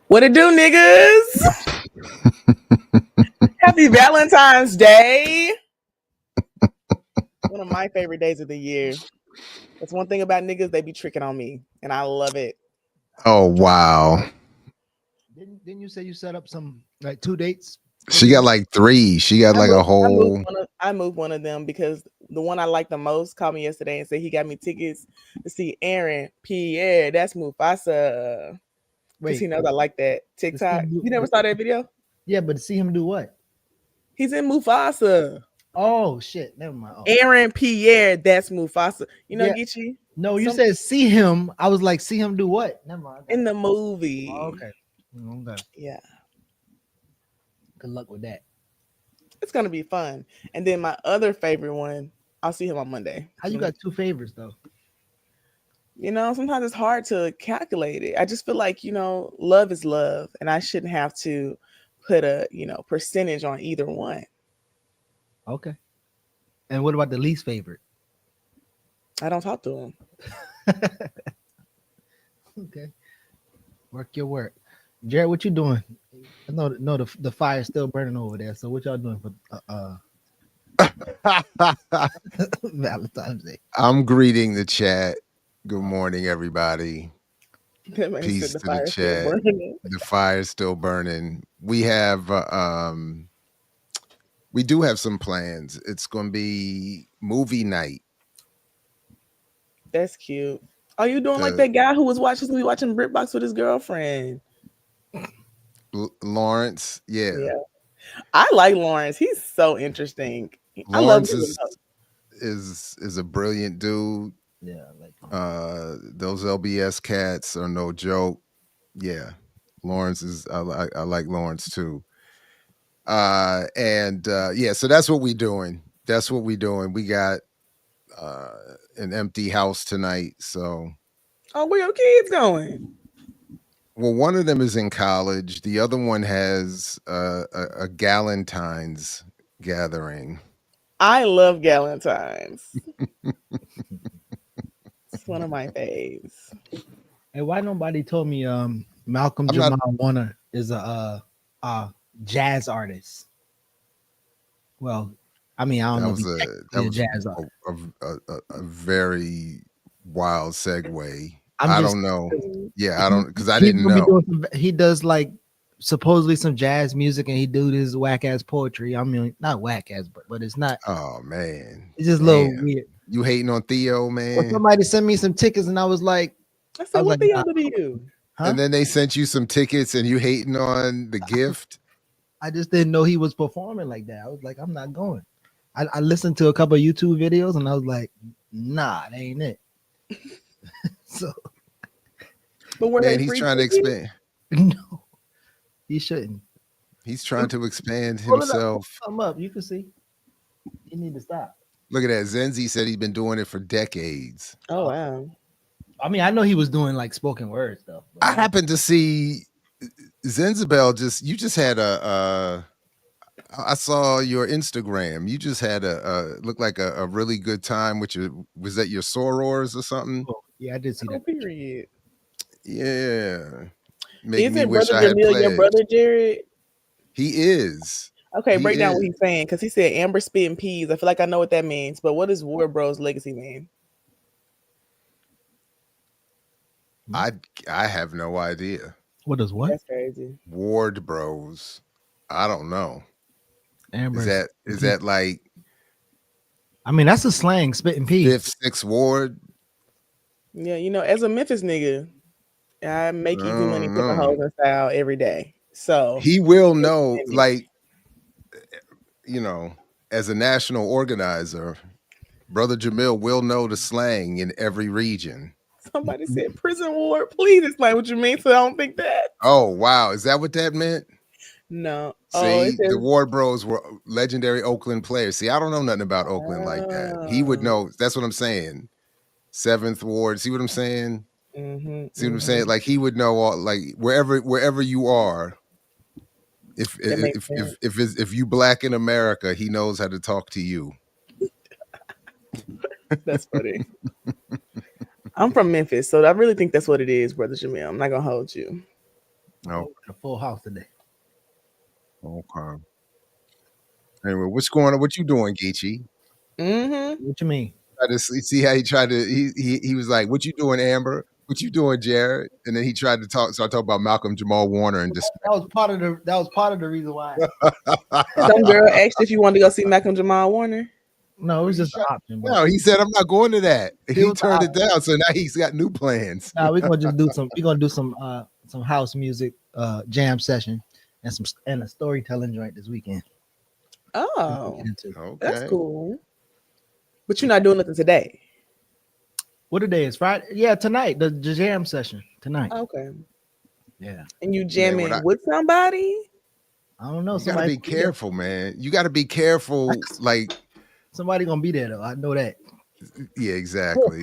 What it do, niggas? Happy Valentine's Day. One of my favorite days of the year. That's one thing about niggas, they be tricking on me, and I love it. Oh, wow. Didn't you say you set up some like 2 dates? She got like 3. She got like a whole. I moved one of them because the one I like the most called me yesterday and said he got me tickets to see Aaron Pierre. That's Mufasa. Because he knows I like that TikTok. You never saw that video? Yeah, but to see him do what? He's in Mufasa. Oh shit! Never mind. Oh. Aaron Pierre, that's Mufasa. You know, Yeah. Geechee? No, you said see him. I was like, see him do what? Never mind. In the movie. Oh, okay. Yeah. Good luck with that. It's gonna be fun. And then my other favorite one, I'll see him on Monday. How you got 2 favorites though? You know, sometimes it's hard to calculate it. I just feel like, you know, love is love, and I shouldn't have to put a, you know, percentage on either one. Okay. And what about the least favorite? I don't talk to him. Okay. Work your work. Jared, what you doing? I know the fire's still burning over there. So what y'all doing for Valentine's Day? I'm greeting the chat. Good morning, everybody. Peace to the chat. The fire's still burning. We have we do have some plans. It's going to be movie night. That's cute. Are you doing like that guy who was watching BritBox with his girlfriend? Lawrence, yeah. I like Lawrence. He's so interesting. Lawrence is a brilliant dude. Yeah, I like him. Those LBS cats are no joke. Yeah, Lawrence is. I like Lawrence too. Yeah, so that's what we're doing. We got an empty house tonight. So, where your kids going? Well, one of them is in college. The other one has a Valentine's gathering. I love Valentines. It's one of my faves. Hey, why nobody told me Malcolm Jamal Warner is a jazz artist? Well, I mean, I don't know. That was jazz a very wild segue. I don't know. Yeah, I don't, because I didn't know. He does like supposedly some jazz music, and he do this whack ass poetry. I mean, not whack ass, but it's not. Oh man, it's just a little weird. You hating on Theo, man? Well, somebody sent me some tickets, and I was like, I said, what Theo did you? Huh? And then they sent you some tickets, and you hating on the gift. I just didn't know he was performing like that. I was like, I'm not going. I listened to a couple of YouTube videos, and I was like, nah, that ain't it. So, but man, he's trying to expand. No, he shouldn't. He's trying to expand himself. Come up, you can see. You need to stop. Look at that. Zenzi said he's been doing it for decades. Oh wow. I mean, I know he was doing like spoken word stuff. I happened to see Zenzabel. You just had I saw your Instagram. You just had looked like a really good time. Was that your sorors or something? Oh, yeah, I did see that. Period. Yeah. Isn't Brother Jamil your brother, Jared? He is. Okay, break down what he's saying, because he said Amber spitting peas. I feel like I know what that means, but what does Ward Bros legacy mean? I have no idea. What does what? That's crazy. Ward Bros. I don't know. Amber. Is that like? I mean, that's a slang, spitting peas. 5th, 6th Ward. Yeah, you know, as a Memphis nigga, I make easy money for the hoes and style every day. So he will know, like, you know, as a national organizer, Brother Jamil will know the slang in every region. Somebody said prison ward. Please explain what you mean. So I don't think that. Oh wow, is that what that meant? No. Oh, it See, says, the Ward Bros were legendary Oakland players. See, I don't know nothing about Oakland like that. He would know. That's what I'm saying. 7th Ward. See what I'm saying? See what I'm saying? Like he would know all. Like wherever you are. If you black in America, he knows how to talk to you. That's funny. I'm from Memphis, so I really think that's what it is, Brother Jamil. I'm not gonna hold you. Oh, a full house today. Okay. Anyway, what's going on? What you doing, Geechee? What you mean? I just see how he tried to. He was like, "What you doing, Amber? What you doing, Jared?" And then he tried to talk. So I talked about Malcolm Jamal Warner and just that was part of the reason why. Some girl asked if you wanted to go see Malcolm Jamal Warner. No, it was just an option. No, he said I'm not going to that. He turned it down, so now he's got new plans. Nah, we're gonna just do some. We're gonna do some house music jam session and a storytelling joint this weekend. Oh, okay. That's cool. But you're not doing nothing today. What today is Friday? Yeah, tonight the jam session tonight. Okay. Yeah. And you jamming with somebody? I don't know. You gotta be careful, man. You gotta be careful. Like somebody gonna be there though. I know that. Yeah, exactly.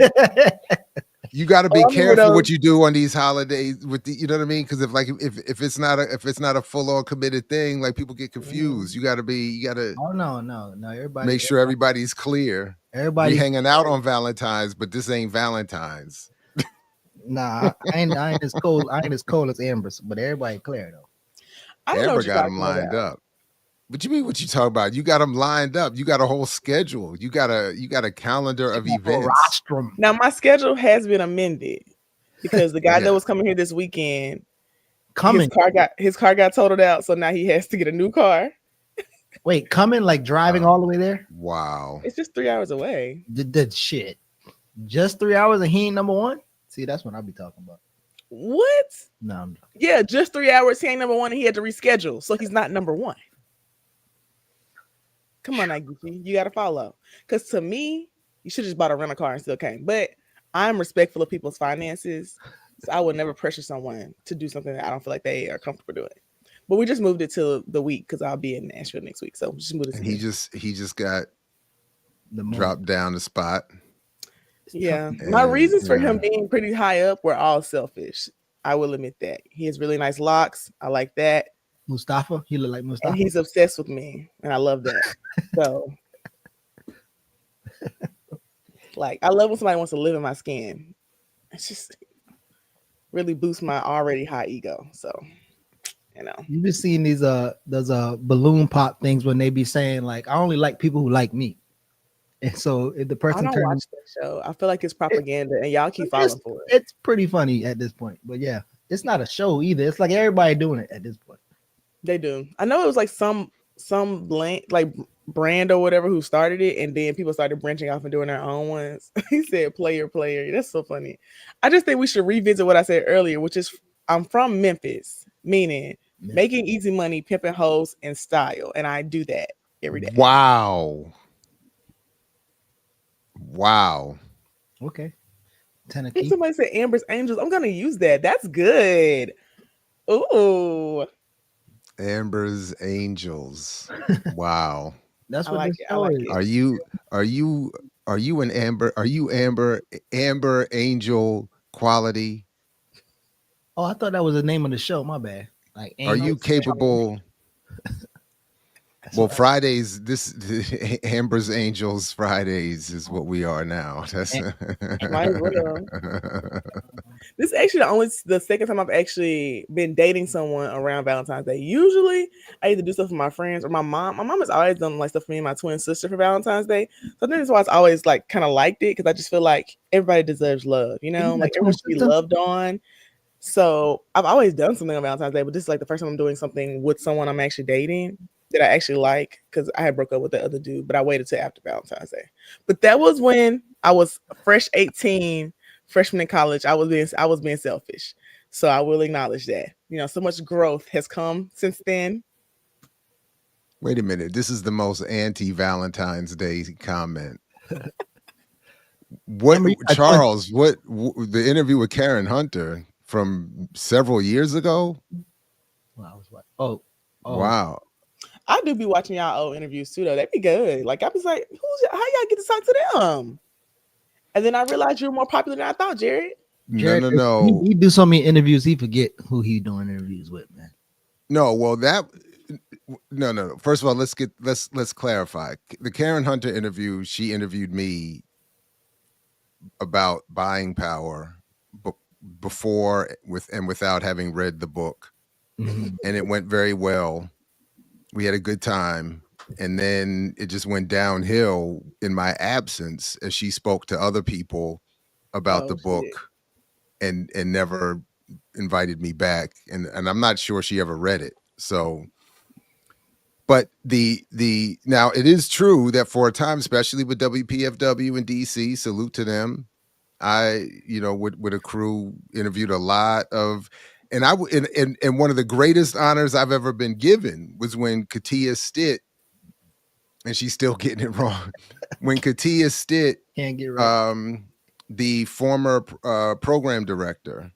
You got to be careful what you do on these holidays with the, you know what I mean? Because if it's not a full on committed thing, like people get confused. You got to. Oh no. Everybody make sure everybody's clear. Everybody hanging out on Valentine's, but this ain't Valentine's. Nah, I ain't as cold. I ain't as cold as Amber's, but everybody clear though. Amber got them lined up. What you mean? What you talking about? You got them lined up. You got a whole schedule. You got a calendar of events. Rostrum. Now my schedule has been amended because the guy that was coming here this weekend, his car got totaled out, so now he has to get a new car. Wait, coming like driving all the way there? Wow, it's just 3 hours away. The shit, just 3 hours and he ain't number one. See, that's what I'll be talking about. What? No, yeah, just 3 hours. He ain't number one, and he had to reschedule, so he's not number one. Come on, Gucci, you gotta follow. Because to me, you should just bought a rental car and still came. But I'm respectful of people's finances, so I would never pressure someone to do something that I don't feel like they are comfortable doing. But we just moved it to the week because I'll be in Nashville next week. So just move it. And he just got dropped down the spot. Yeah, my reasons for him being pretty high up were all selfish. I will admit that. He has really nice locks. I like that. Mustafa, he look like Mustafa. And he's obsessed with me, and I love that. So, like, I love when somebody wants to live in my skin. It's just really boosts my already high ego. So, you know, you be seeing these those balloon pop things when they be saying like, I only like people who like me. And so if the person I don't watch that show. I feel like it's propaganda, and y'all keep falling for it. It's pretty funny at this point, but yeah, it's not a show either. It's like everybody doing it at this point. They do. I know it was like some brand or whatever who started it, and then people started branching off and doing their own ones. He said player. That's so funny. I just think we should revisit what I said earlier, which is I'm from Memphis, meaning making easy money, pimping hoes, and style. And I do that every day. Wow. Okay. Somebody said Amber's Angels. I'm gonna use that. That's good. Ooh. Amber's Angels. Wow. That's what I like it. Are you an Amber? Are you Amber Angel quality? Oh, I thought that was the name of the show. My bad. Like, are you capable? Well, Fridays, Amber's Angels Fridays is what we are now. That's this is actually the second time I've actually been dating someone around Valentine's Day. Usually I either do stuff for my friends or my mom. My mom has always done like stuff for me and my twin sister for Valentine's Day. So I think that's why it's always like kind of liked it, because I just feel like everybody deserves love, you know, like everyone should be loved on. So I've always done something on Valentine's Day, but this is like the first time I'm doing something with someone I'm actually dating that I actually like, because I had broke up with the other dude, but I waited till after Valentine's Day. But that was when I was fresh 18, freshman in college. I was being selfish. So I will acknowledge that. You know, so much growth has come since then. Wait a minute. This is the most anti-Valentine's Day comment. What Charles? What the interview with Karen Hunter from several years ago? Well, I was like, oh, wow. I do be watching y'all old interviews too, though. That'd be good. Like I was like, how y'all get to talk to them? And then I realized you're more popular than I thought, Jared. Jared, No. He do so many interviews, he forget who he doing interviews with, man. No, well no. First of all, let's clarify. The Karen Hunter interview, she interviewed me about buying power before without having read the book. Mm-hmm. And it went very well. We had a good time. And then it just went downhill in my absence as she spoke to other people about the book and never invited me back. And I'm not sure she ever read it. So, but now it is true that for a time, especially with WPFW in DC, salute to them. I, with a crew, interviewed a lot of, and one of the greatest honors I've ever been given was when Katia Stitt, and she's still getting it wrong. When Katia Stitt, can't get right. The former program director,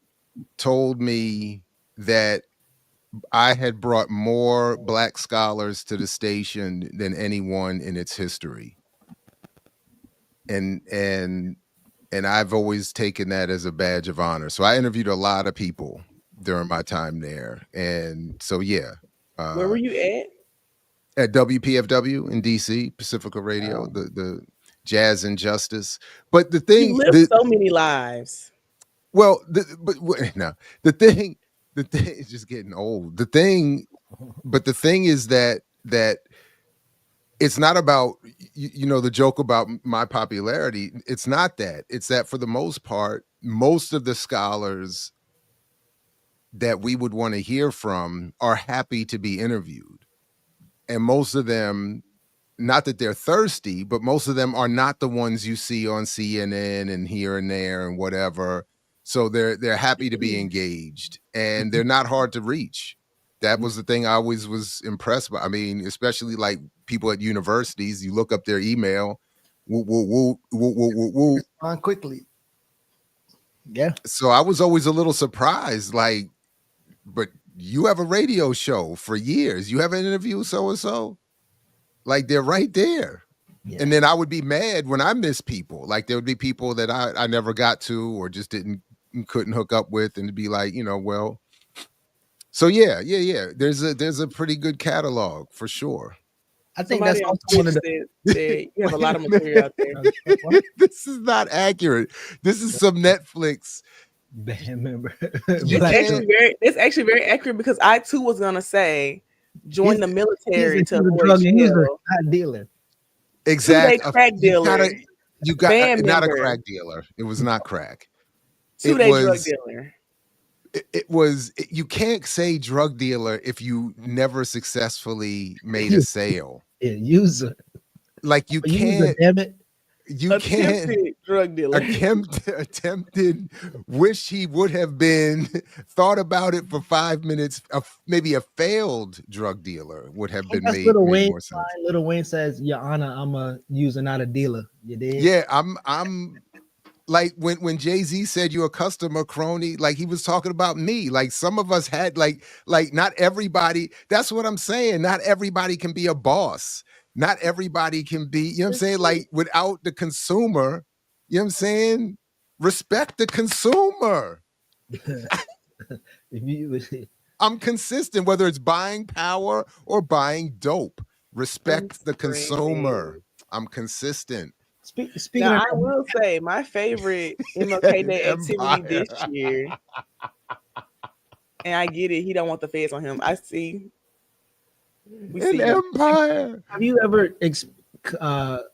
told me that I had brought more Black scholars to the station than anyone in its history. And I've always taken that as a badge of honor. So I interviewed a lot of people during my time there. And so, yeah. Where were you at? At WPFW in DC, Pacifica Radio, the Jazz and Justice. But the thing, you lived so many lives. Well, the thing is just getting old. The thing is that it's not about, the joke about my popularity. It's not that. It's that for the most part, most of the scholars that we would want to hear from are happy to be interviewed. And most of them, not that they're thirsty, but most of them are not the ones you see on CNN and here and there and whatever. So they're happy to be engaged, and they're not hard to reach. That was the thing I always was impressed by. I mean, especially like people at universities, you look up their email, Respond quickly. Yeah. So I was always a little surprised, like, but you have a radio show for years. You haven't interviewed so-and-so? Like, they're right there. Yeah. And then I would be mad when I miss people. Like, there would be people that I never got to or just couldn't hook up with, and to be like, well. So yeah. There's a pretty good catalog for sure. I think somebody that's also one of the. You have a lot of material out there. This is not accurate. This is some Netflix. Band member. It's actually very accurate, because I too was gonna say join the military to avoid drug user, not dealer. Exactly. 2-day crack dealer. You got not a crack dealer. It was not crack. 2-day drug dealer. It was. You can't say drug dealer if you never successfully made a sale. Yeah, user. Like you can't. Damn it. You can't. Drug dealer. Attempted. Wish he would have been. Thought about it for 5 minutes. Maybe a failed drug dealer would have been made more sense. Little Wayne says, "Your Honor, I'm a user, not a dealer." You did? Yeah, I'm. Like when Jay-Z said you're a customer crony, like he was talking about me. Like some of us had like not everybody. That's what I'm saying. Not everybody can be a boss. Not everybody can be, you know what I'm saying? Like without the consumer, you know what I'm saying? Respect the consumer. I'm consistent, whether it's buying power or buying dope. Respect the consumer. I'm consistent. Now, I will say my favorite MLK Day activity this year, and I get it, he don't want the feds on him. I see. Empire. Have you ever, explained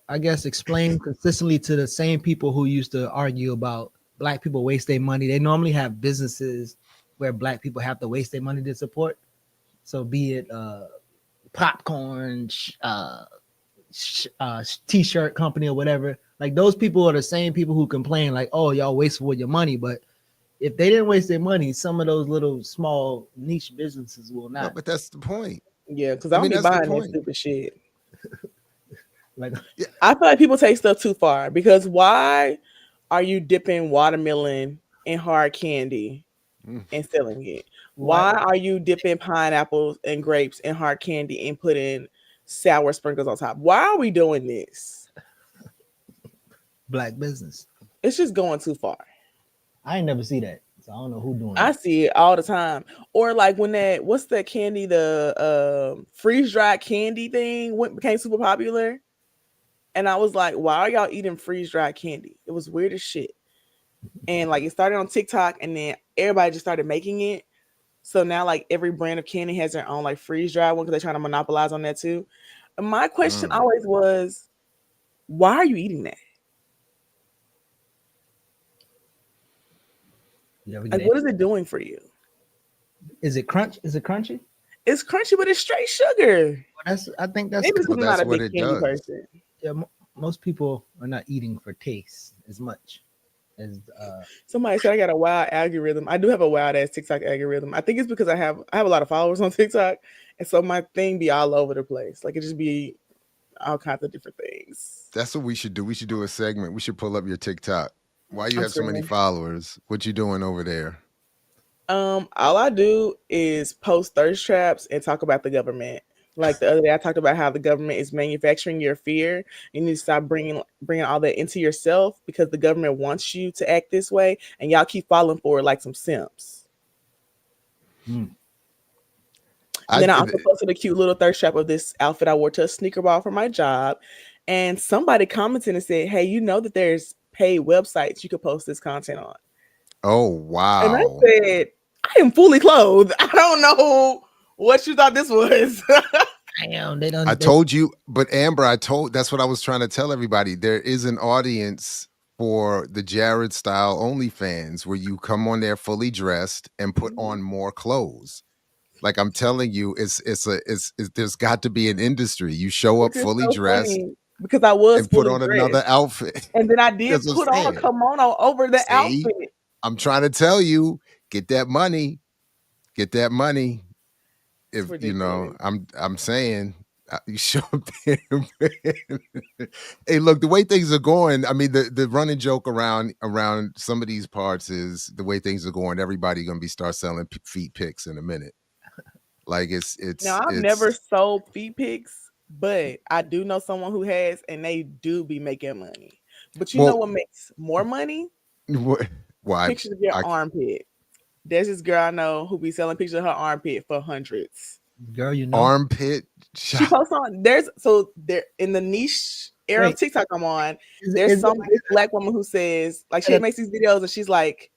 consistently to the same people who used to argue about Black people waste their money? They normally have businesses where Black people have to waste their money to support. So be it popcorn, t-shirt company or whatever. Like those people are the same people who complain like, oh, y'all wasteful with your money. But if they didn't waste their money, some of those little small niche businesses will not. No, but that's the point. Yeah, because I don't be buying that stupid shit. Like, I feel like people take stuff too far, because why are you dipping watermelon in hard candy Mm. and selling it? Why? Why are you dipping pineapples and grapes in hard candy and putting sour sprinkles on top? Why are we doing this? Black business. It's just going too far. I ain't never see that, so I don't know who doing I it. see it all the time. Or like when that what's that candy, the freeze dried candy thing became super popular. And I was like, why are y'all eating freeze dried candy? It was weird as shit. And like it started on TikTok and then everybody just started making it. So now like every brand of candy has their own like freeze dried one because they're trying to monopolize on that too. And my question Mm. always was, why are you eating that? You ever get Like it? what is it doing for you? Is it crunch? Is it crunchy? It's crunchy, but it's straight sugar. Well, that's. I think that's. Maybe it's Well, because I'm not that's a what big it candy does. person. Yeah, most people are not eating for taste as much as. Somebody said I got a wild algorithm. I do have a wild ass TikTok algorithm. I think it's because I have a lot of followers on TikTok, and so my thing be all over the place. Like it just be all kinds of different things. That's what we should do. We should do a segment. We should pull up your TikTok. Why you I'm have so many screaming. followers? What you doing over there? All I do is post thirst traps and talk about the government. Like the other day, I talked about how the government is manufacturing your fear. You need to stop bringing all that into yourself because the government wants you to act this way, and y'all keep falling for it like some simps. Mm. And I then I also posted a cute little thirst trap of this outfit I wore to a sneaker ball for my job. And somebody commented and said, "Hey, you know that there's paid websites you could post this content on." Oh And I wow. said, "I am fully clothed. I don't know what you thought this was." Damn, they I done. They, told you, but Amber, that's what I was trying to tell everybody. There is an audience for the Jared style OnlyFans where you come on there fully dressed and put on more clothes. Like I'm telling you, it's there's got to be an industry. You show up Which is fully so dressed funny because I was and put fully on dressed. another outfit. And then I did That's what put I'm on a saying. kimono over the See, outfit. I'm trying to tell you, get that money, get that money. It's If you know, ridiculous. I'm saying you show up there. Hey, look, the way things are going. I mean, the running joke around some of these parts is the way things are going. Everybody gonna be start selling feet pics in a minute. Like Now I've never sold feet pics, but I do know someone who has, and they do be making money. But you know well, what makes more money? why Pictures of your I armpit. There's this girl I know who be selling pictures of her armpit for hundreds. girl, you know. armpit She shot. posts on there's so there in the niche era of Wait, TikTok I'm on. is There's it this black woman who says like she like makes these videos and she's like,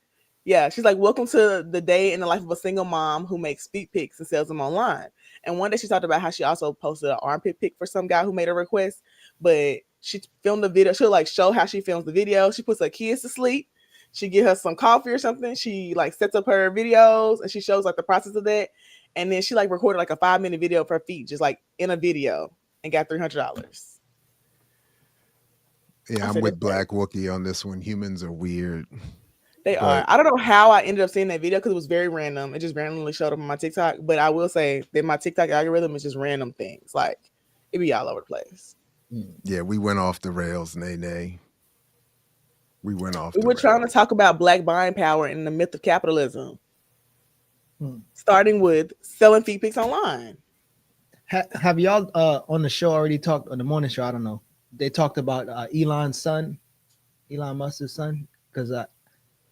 yeah, she's like, welcome to the day in the life of a single mom who makes feet pics and sells them online. And one day she talked about how she also posted an armpit pic for some guy who made a request, but she filmed the video. She'll like show how she films the video. She puts her kids to sleep. She get her some coffee or something. She like sets up her videos and she shows like the process of that. And then she like recorded like a 5-minute video of her feet, just like in a video, and got $300. I Yeah, I'm said that's with crazy. Black Wookie on this one. Humans are weird, They are. but I don't know how I ended up seeing that video because it was very random. It just randomly showed up on my TikTok. But I will say that my TikTok algorithm is just random things. Like it be all over the place. yeah, we went off the rails, Nay. We went off We the were trying to rails. talk about black buying power and the myth of capitalism, hmm. starting with selling feet pics online. Have y'all on the show already talked on the morning show? I don't know. They talked about Elon's son, Elon Musk's son, because it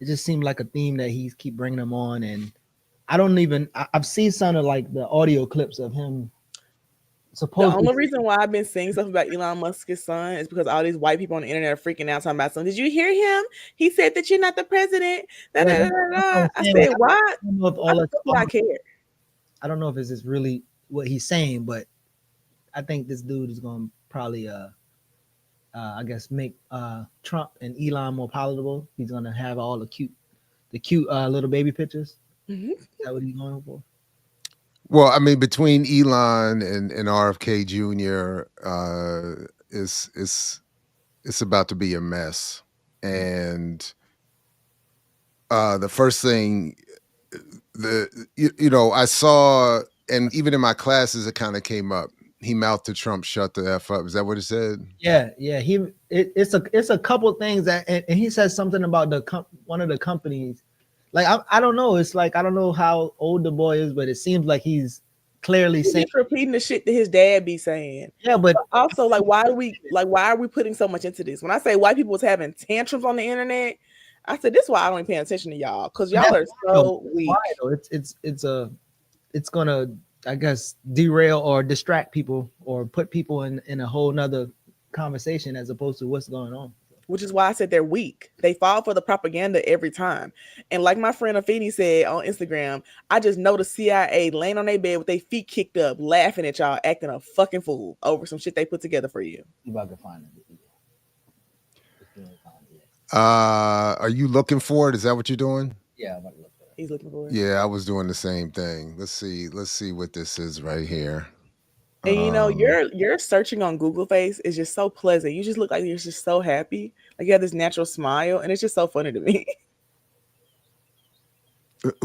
just seemed like a theme that he's keep bringing him on, and I don't even. I've seen some of like the audio clips of him The supposedly. only reason why I've been saying stuff about Elon Musk's son is because all these white people on the internet are freaking out talking about something. Did you hear him? He said that you're not the president. Da, Yeah, da, da, that's da, what da. I'm I saying. Like, said, why? I don't know if Why all the that's fuck would I care? I don't know if it's just really what he's saying, but I think this dude is going to probably I guess make Trump and Elon more palatable. He's going to have all the cute little baby pictures. Mhm. Is that what he's going for? Well, I mean, between Elon and RFK Jr., it's about to be a mess. And the first thing I saw, and even in my classes, it kind of came up. He mouthed to Trump, "Shut the F up." Is that what it said? Yeah. It's a couple things that, and he says something about one of the companies. Like I don't know. It's like I don't know how old the boy is, but it seems like he's clearly He's saying, just repeating the shit that his dad be saying. yeah, but Also, like, why are we putting so much into this? When I say white people was having tantrums on the internet, I said this is why I don't even pay attention to y'all, because y'all are so weak. It's gonna, I guess, derail or distract people or put people in a whole nother conversation as opposed to what's going on. Which is why I said they're weak. They fall for the propaganda every time. And like my friend Afeni said on Instagram, I just know the CIA laying on their bed with their feet kicked up, laughing at y'all, acting a fucking fool over some shit they put together for you. See if I can find it. Are you looking for it? Is that what you're doing? Yeah, I'm about to look for it. He's looking for it. Yeah, I was doing the same thing. Let's see what this is right here. And you know, your searching on Google Face is just so pleasant. You just look like you're just so happy. Like you have this natural smile, and it's just so funny to me.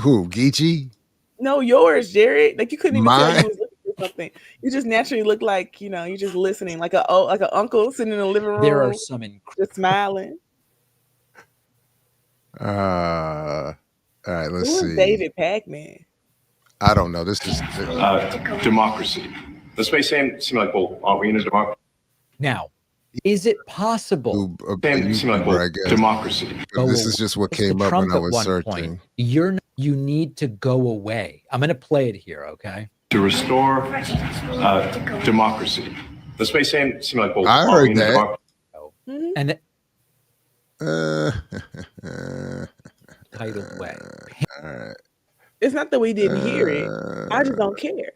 Who, Geechee? No, yours, Jared. Like you couldn't even tell Mine? you was looking for something. You just naturally look like, you know, you're just listening, like an uncle sitting in the living room. There are some just smiling. All right, let's Who see. is David Pac-Man? I don't know. This is democracy. This may seem like, well, aren't we in a democracy? Now, is it possible? Seem like, well, democracy. This is just what came up when I was searching. You need to go away. I'm going to play it here, okay? To restore democracy. This may seem like, well, I heard that. And titled way. It's not that we didn't hear it. I just don't care.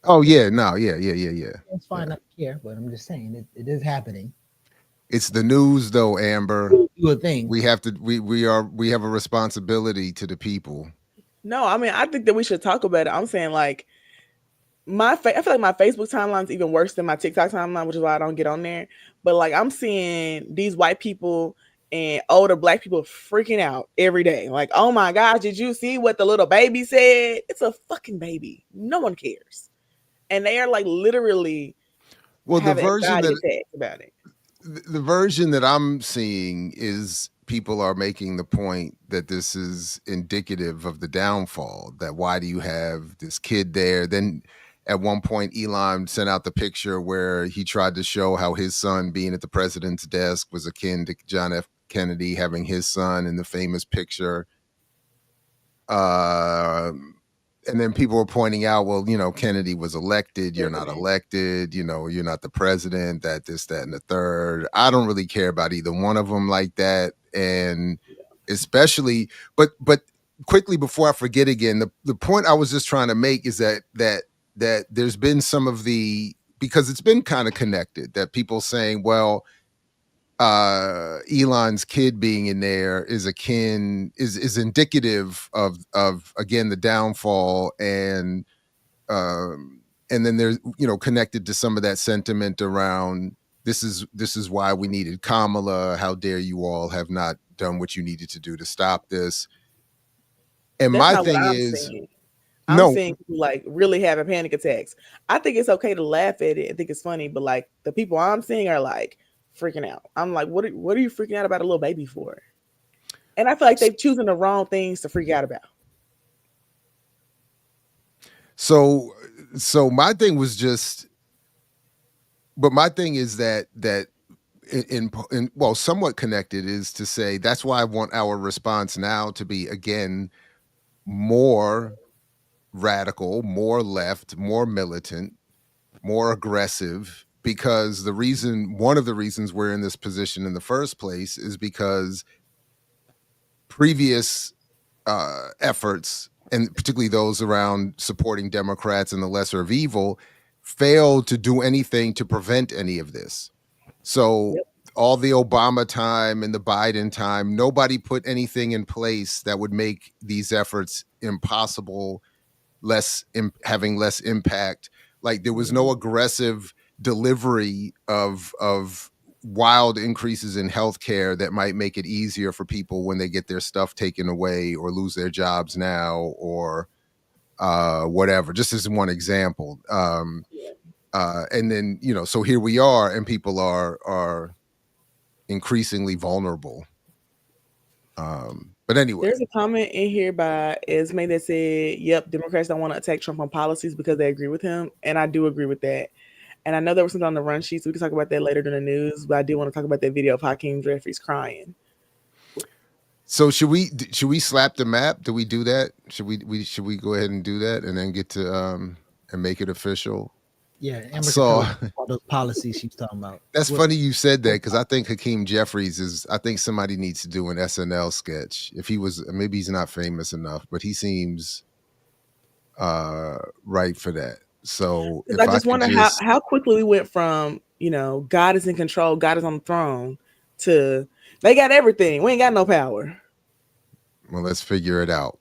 Oh yeah, no, yeah. It's fine, I don't care, but I'm just saying it is happening. It's the news, though, Amber. Do a thing. We have to. We have a responsibility to the people. No, I mean I think that we should talk about it. I'm saying like I feel like my Facebook timeline is even worse than my TikTok timeline, which is why I don't get on there. But like I'm seeing these white people and older black people freaking out every day. Like, oh my gosh, did you see what the little baby said? It's a fucking baby. No one cares. And they are like literally the version about it. The version that I'm seeing is people are making the point that this is indicative of the downfall. That why do you have this kid there? Then at one point, Elon sent out the picture where he tried to show how his son being at the president's desk was akin to John F. Kennedy having his son in the famous picture. And then people were pointing out, well, you know, Kennedy was elected. You're not elected. You know, you're not the president, that, this, that, and the third. I don't really care about either one of them like that. And especially, but quickly before I forget again, the point I was just trying to make is that there's been some of because it's been kind of connected, that people saying, well, Elon's kid being in there is indicative of again the downfall, and then there's, you know, connected to some of that sentiment around this is why we needed Kamala. How dare you all have not done what you needed to do to stop this? And that's my thing is, I'm seeing people like really having panic attacks. I think it's okay to laugh at it and think it's funny, but like the people I'm seeing are like freaking out. I'm like, what are you freaking out about a little baby for? And I feel like they've chosen the wrong things to freak out about. So my thing was just, but my thing is that in well, somewhat connected is to say that's why I want our response now to be again more radical, more left, more militant, more aggressive, because one of the reasons we're in this position in the first place is because previous efforts, and particularly those around supporting Democrats and the lesser of evil, failed to do anything to prevent any of this. So all the Obama time and the Biden time, nobody put anything in place that would make these efforts impossible, having less impact. Like there was no aggressive delivery of wild increases in healthcare that might make it easier for people when they get their stuff taken away or lose their jobs now, or whatever, just as one example. And then, so here we are, and people are increasingly vulnerable. But anyway, there's a comment in here by Esme that said, "Yep, Democrats don't want to attack Trump on policies because they agree with him," and I do agree with that. And I know there was something on the run sheet, so we can talk about that later in the news. But I do want to talk about that video of Hakeem Jeffries crying. So should we slap the map? Do we do that? Should we go ahead and do that and then get to and make it official? Yeah, Amber all those policies she's talking about. That's funny you said that, because I think Hakeem Jeffries I think somebody needs to do an SNL sketch. If he was, maybe he's not famous enough, but he seems right for that. So I just wonder how quickly we went from, God is in control, God is on the throne, to they got everything, we ain't got no power. Well, let's figure it out.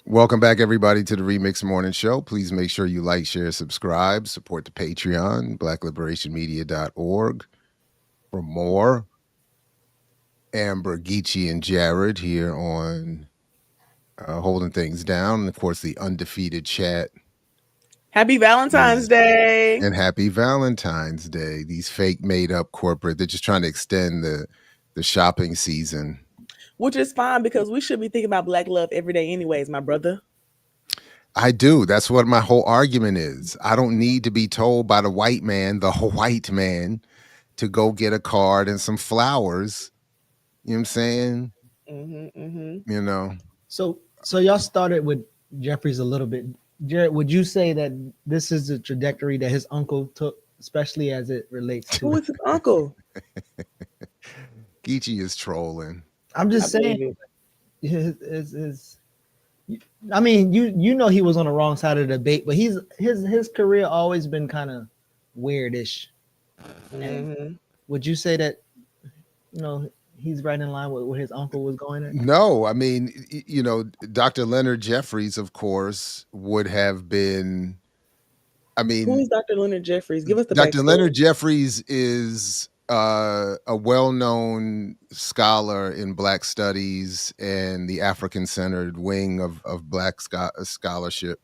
Welcome back, everybody, to the Remix Morning Show. Please make sure you like, share, subscribe, support the Patreon, blackliberationmedia.org for more. Amber, Geechee, and Jared here on Holding Things Down. And, of course, the undefeated chat. Happy Valentine's Day. And happy Valentine's Day. These fake made-up corporate, they're just trying to extend the shopping season. Which is fine, because we should be thinking about Black love every day anyways, my brother. I do. That's what my whole argument is. I don't need to be told by the white man, to go get a card and some flowers. You know what I'm saying? Mm-hmm. So y'all started with Jeffries a little bit. Jared, would you say that this is the trajectory that his uncle took, especially as it relates to... Who is his uncle? Geechee is trolling. I'm just saying, I mean, you know he was on the wrong side of the debate, but his career always been kind of weirdish. Mm-hmm. Would you say that he's right in line with where his uncle was going at? No, I mean, Dr. Leonard Jeffries, of course, would have been. I mean, who is Dr. Leonard Jeffries? Give us the Dr. backstory. Leonard Jeffries is a well-known scholar in Black studies and the African-centered wing of Black scholarship.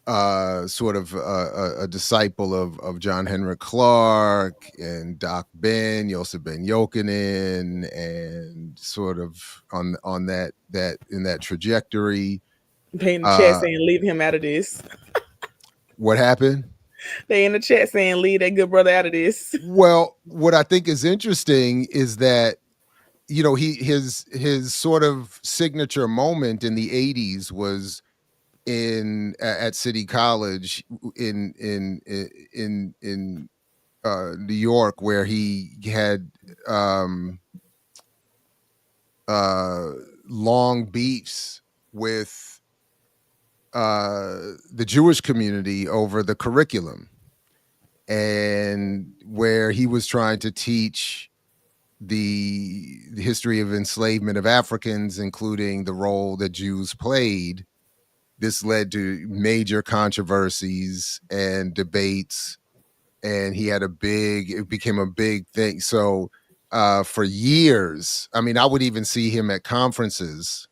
Sort of a disciple of John Henrik Clarke and Doc Ben, Yosef Ben Yochanan, and sort of on that in that trajectory. They in the chat saying, leave him out of this. What happened? They in the chat saying, leave that good brother out of this. Well, what I think is interesting is that, his sort of signature moment in the 80s was at City College in New York, where he had long beefs with the Jewish community over the curriculum, and where he was trying to teach the history of enslavement of Africans, including the role that Jews played. This led to major controversies and debates, and it became a big thing. So for years, I mean, I would even see him at conferences.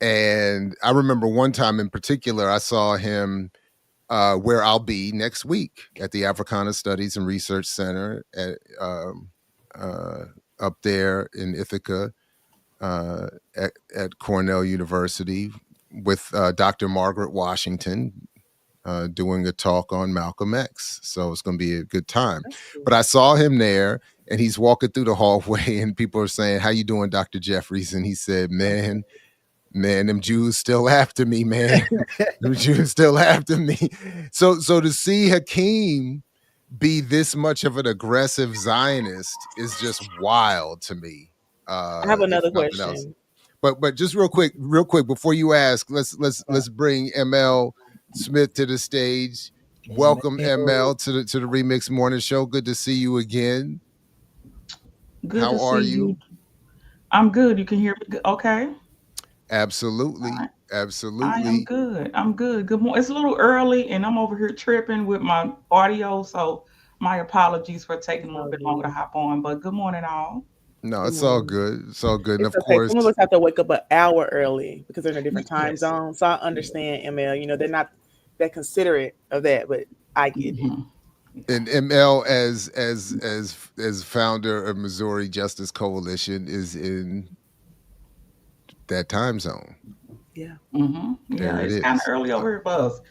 And I remember one time in particular, I saw him where I'll be next week at the Africana Studies and Research Center up there in Ithaca at Cornell University, with Dr. Margaret Washington doing a talk on Malcolm X. So it's going to be a good time. But I saw him there, and he's walking through the hallway, and people are saying, "How you doing, Dr. Jeffries?" And he said, man, them Jews still after me, man. Them Jews still after me. So to see Hakeem be this much of an aggressive Zionist is just wild to me. I have another question. But just real quick before you ask, let's bring ML Smith to the stage. Welcome ML to the Remix Morning Show. Good to see you again. Good How to are see you? I'm good. You can hear me okay? Absolutely. I am Absolutely. good. I'm good. Good morning. It's a little early and I'm over here tripping with my audio, so my apologies for taking a little bit longer to hop on, but good morning all. No, Good it's all morning. good. It's all good. And It's of okay. course, Some of us have to wake up an hour early because they're in a different time Yes. zone. So I understand, ML. You know, they're not that considerate of that, but I get it. Mhm. and ML as founder of Missouri Justice Coalition is in that time zone. Yeah. Mhm. Yeah, There it it's kind of is. early over here for us.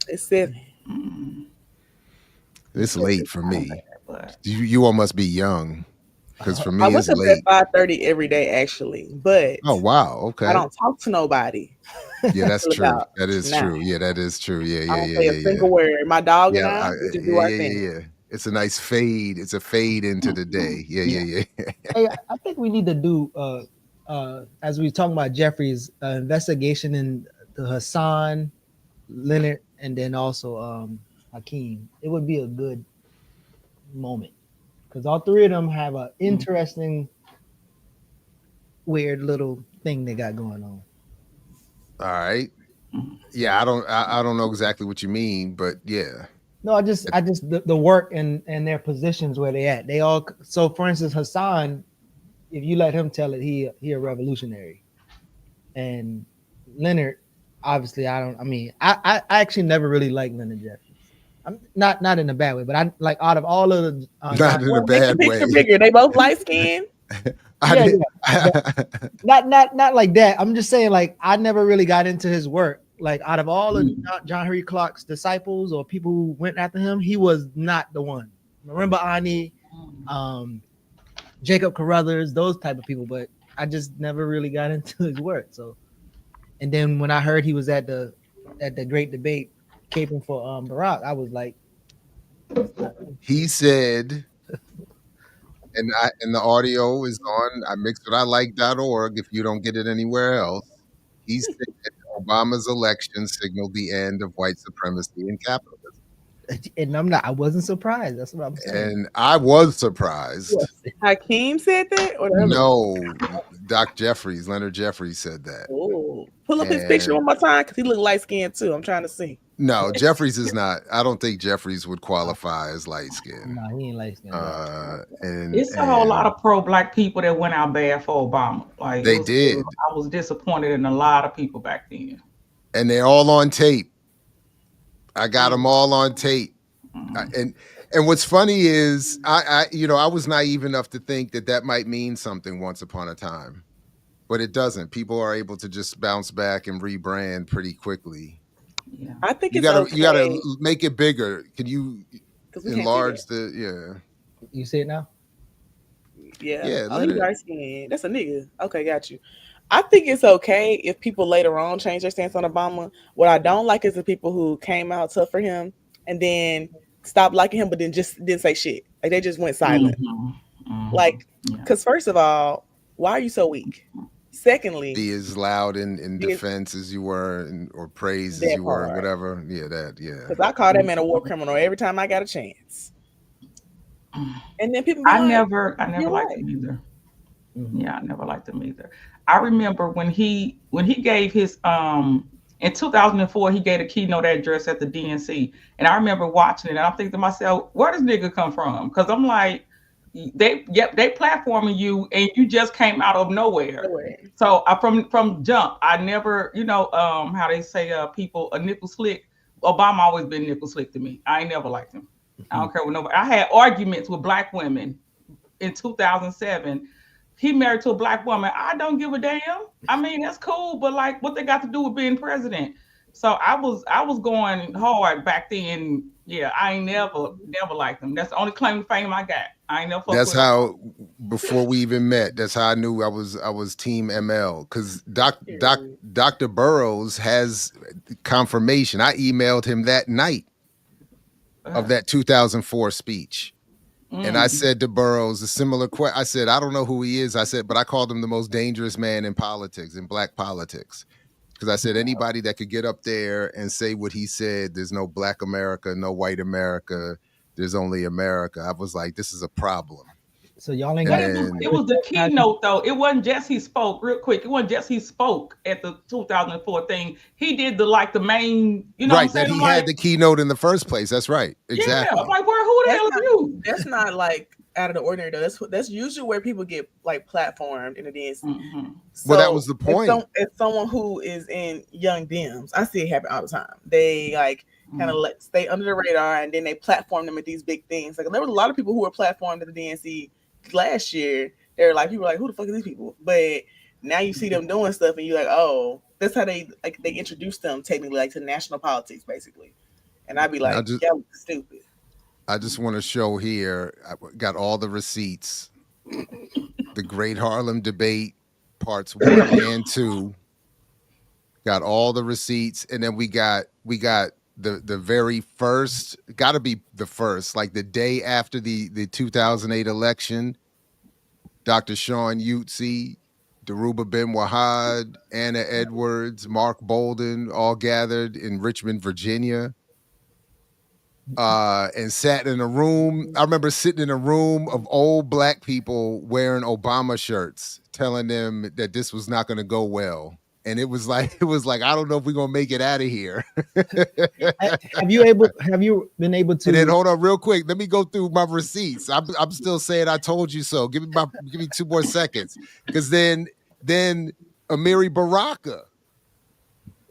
It's 7. mm, It's late for not me. bad, but You all must be young, because for I me wake it's up at late. 5:30 every day, actually, but Oh wow, I okay. don't talk to nobody Yeah, that's till true. about That is 9. true. Yeah, that is true. Yeah, I yeah, don't yeah, say a yeah, yeah. single word. My dog and Yeah, we just do yeah, our yeah, thing. yeah, yeah. It's a nice fade. It's a fade into the day. Yeah, yeah, yeah. Hey, I think we need to do as we were talking about Jeffries investigation in the Hassan, Leonard, and then also Hakeem. It would be a good moment because all three of them have an interesting, weird little thing they got going on. All right. Yeah, I don't know exactly what you mean, but yeah. No, I just the work and their positions where they at. They all so for instance, Hassan, if you let him tell it, he a revolutionary. And Leonard, obviously, I actually never really liked Leonard Jeffries. I'm not in a bad way, but I like out of all of the Not in a Well, make the bad picture way. bigger. They both light skinned. yeah, not like that. I'm just saying like I never really got into his work. Like out of all of John Henry Clark's disciples or people who went after him, he was not the one. Remember Ani, Jacob Carruthers, those type of people, but I just never really got into his work. So, and then when I heard he was at the great debate caping for Barack, I was like, He said, and the audio is on imixwhatilike.org if you don't get it anywhere else. He said Obama's election signaled the end of white supremacy and capitalism. and I wasn't surprised. That's what I'm saying. And I was surprised. Hakeem said that, or the other one? No, Leonard Jeffries said that. Oh, pull up his picture And one more time because he look light skinned too. I'm trying to see. no, Jeffries is not. I don't think Jeffries would qualify as light skinned. No, he ain't light skinned. And it's a whole lot of pro-black people that went out bad for Obama. Like they did. I was disappointed in a lot of people back then. And they're all on tape. I got them all on tape. And what's funny is I was naive enough to think that might mean something once upon a time, but it doesn't. People are able to just bounce back and rebrand pretty quickly. Yeah, I think You gotta make it bigger. Can you enlarge the You see it now? Yeah. Oh, he's light skinned. That's a nigga. Okay, got you. I think it's okay if people later on change their stance on Obama. What I don't like is the people who came out tough for him and then stopped liking him, but then just didn't say shit. Like they just went silent. Like, because first of all, why are you so weak? Secondly, be as loud in defense as you were, or praise as you were, or whatever. Yeah, because I call that man a war criminal every time I got a chance. And then people, I never liked him either. Yeah, I never liked him either. I remember when he gave his in 2004 he gave a keynote address at the DNC, and I remember watching it. And I'm thinking to myself, where does nigga come from? Because I'm like, they platforming you, and you just came out of nowhere. So from jump, I never, how they say people a nickel slick. Obama always been nickel slick to me. I ain't never liked him. I don't care what nobody. I had arguments with black women in 2007. He married to a black woman. I don't give a damn. I mean, that's cool, but like, what they got to do with being president? So I was going hard back then. Yeah, I ain't never liked him. That's the only claim to fame I got. I ain't never. That's how. Before we even met, that's how I knew I was Team ML, because Dr. Burroughs has confirmation. I emailed him that night of that 2004 speech. And I said to Burroughs a similar question. I said, I don't know who he is. I said, but I called him the most dangerous man in politics, in black politics. Because I said, anybody that could get up there and say what he said, there's no black America, no white America, there's only America. I was like, this is a problem. So y'all ain't But got it was the keynote though. It wasn't just he spoke real quick. It wasn't just he spoke at the 2004 thing. He did the main, you know, right, what I'm saying? that he had the keynote in the first place. That's right. Exactly. Yeah, I'm like, who the hell are you? That's not like out of the ordinary though. That's usually where people get like platformed in the DNC. Mm-hmm. So well, that was the point. If someone who is in Young Dems, I see it happen all the time. They like kind of let stay under the radar, and then they platform them at these big things. Like there was a lot of people who were platformed at the DNC last year. They're like, people were like, who the fuck are these people? But now you see them doing stuff, and you're like, oh, that's how they introduce them technically, like to national politics, basically. And I'd be like, yeah, stupid. I just want to show here. I got all the receipts. The Great Harlem Debate, parts 1 and 2. Got all the receipts, and then we got the very first, got to be the first, like the day after the 2008 election. Dr. Sean Utsi, Daruba Ben Wahad, Anna Edwards, Mark Bolden, all gathered in Richmond, Virginia, and sat in a room. I remember sitting in a room of old black people wearing Obama shirts, telling them that this was not going to go well. And it was like, I don't know if we're going to make it out of here. Have you been able to? And then hold on real quick. Let me go through my receipts. I'm still saying I told you so. Give me 2 more seconds. Because then Amiri Baraka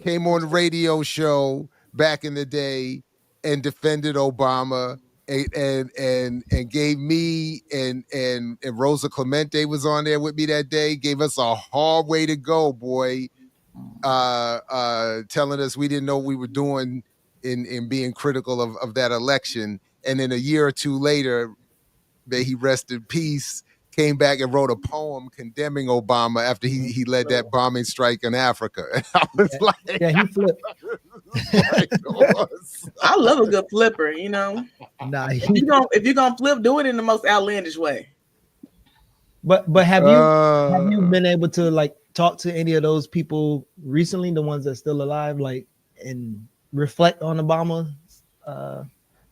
came on the radio show back in the day and defended Obama and gave me and Rosa Clemente was on there with me that day, gave us a hard way to go, boy. Telling us we didn't know what we were doing in being critical of that election. And then a year or two later, may he rest in peace, came back and wrote a poem condemning Obama after he led that bombing strike in Africa. And I was like, he flipped. I love a good flipper, you know. Nah, if you're gonna flip, do it in the most outlandish way. But have you been able to like talk to any of those people recently, the ones that's still alive, like, and reflect on Obama?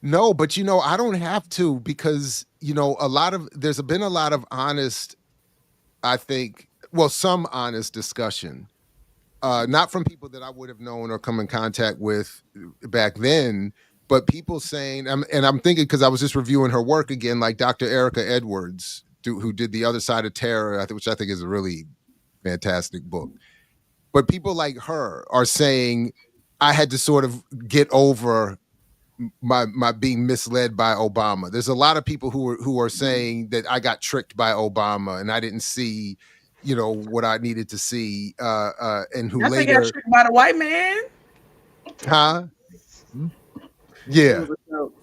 No, but you know, I don't have to, because you know, there's been a lot of honest, I think, well, some honest discussion, not from people that I would have known or come in contact with back then, but people saying, and I'm thinking, because I was just reviewing her work again, like Dr. Erica Edwards, who did The Other Side of Terror, which I think is a really fantastic book. But people like her are saying, I had to sort of get over my being misled by Obama. There's a lot of people who are saying that I got tricked by Obama and I didn't see, you know, what I needed to see. And who later got tricked by the white man. Huh? Yeah.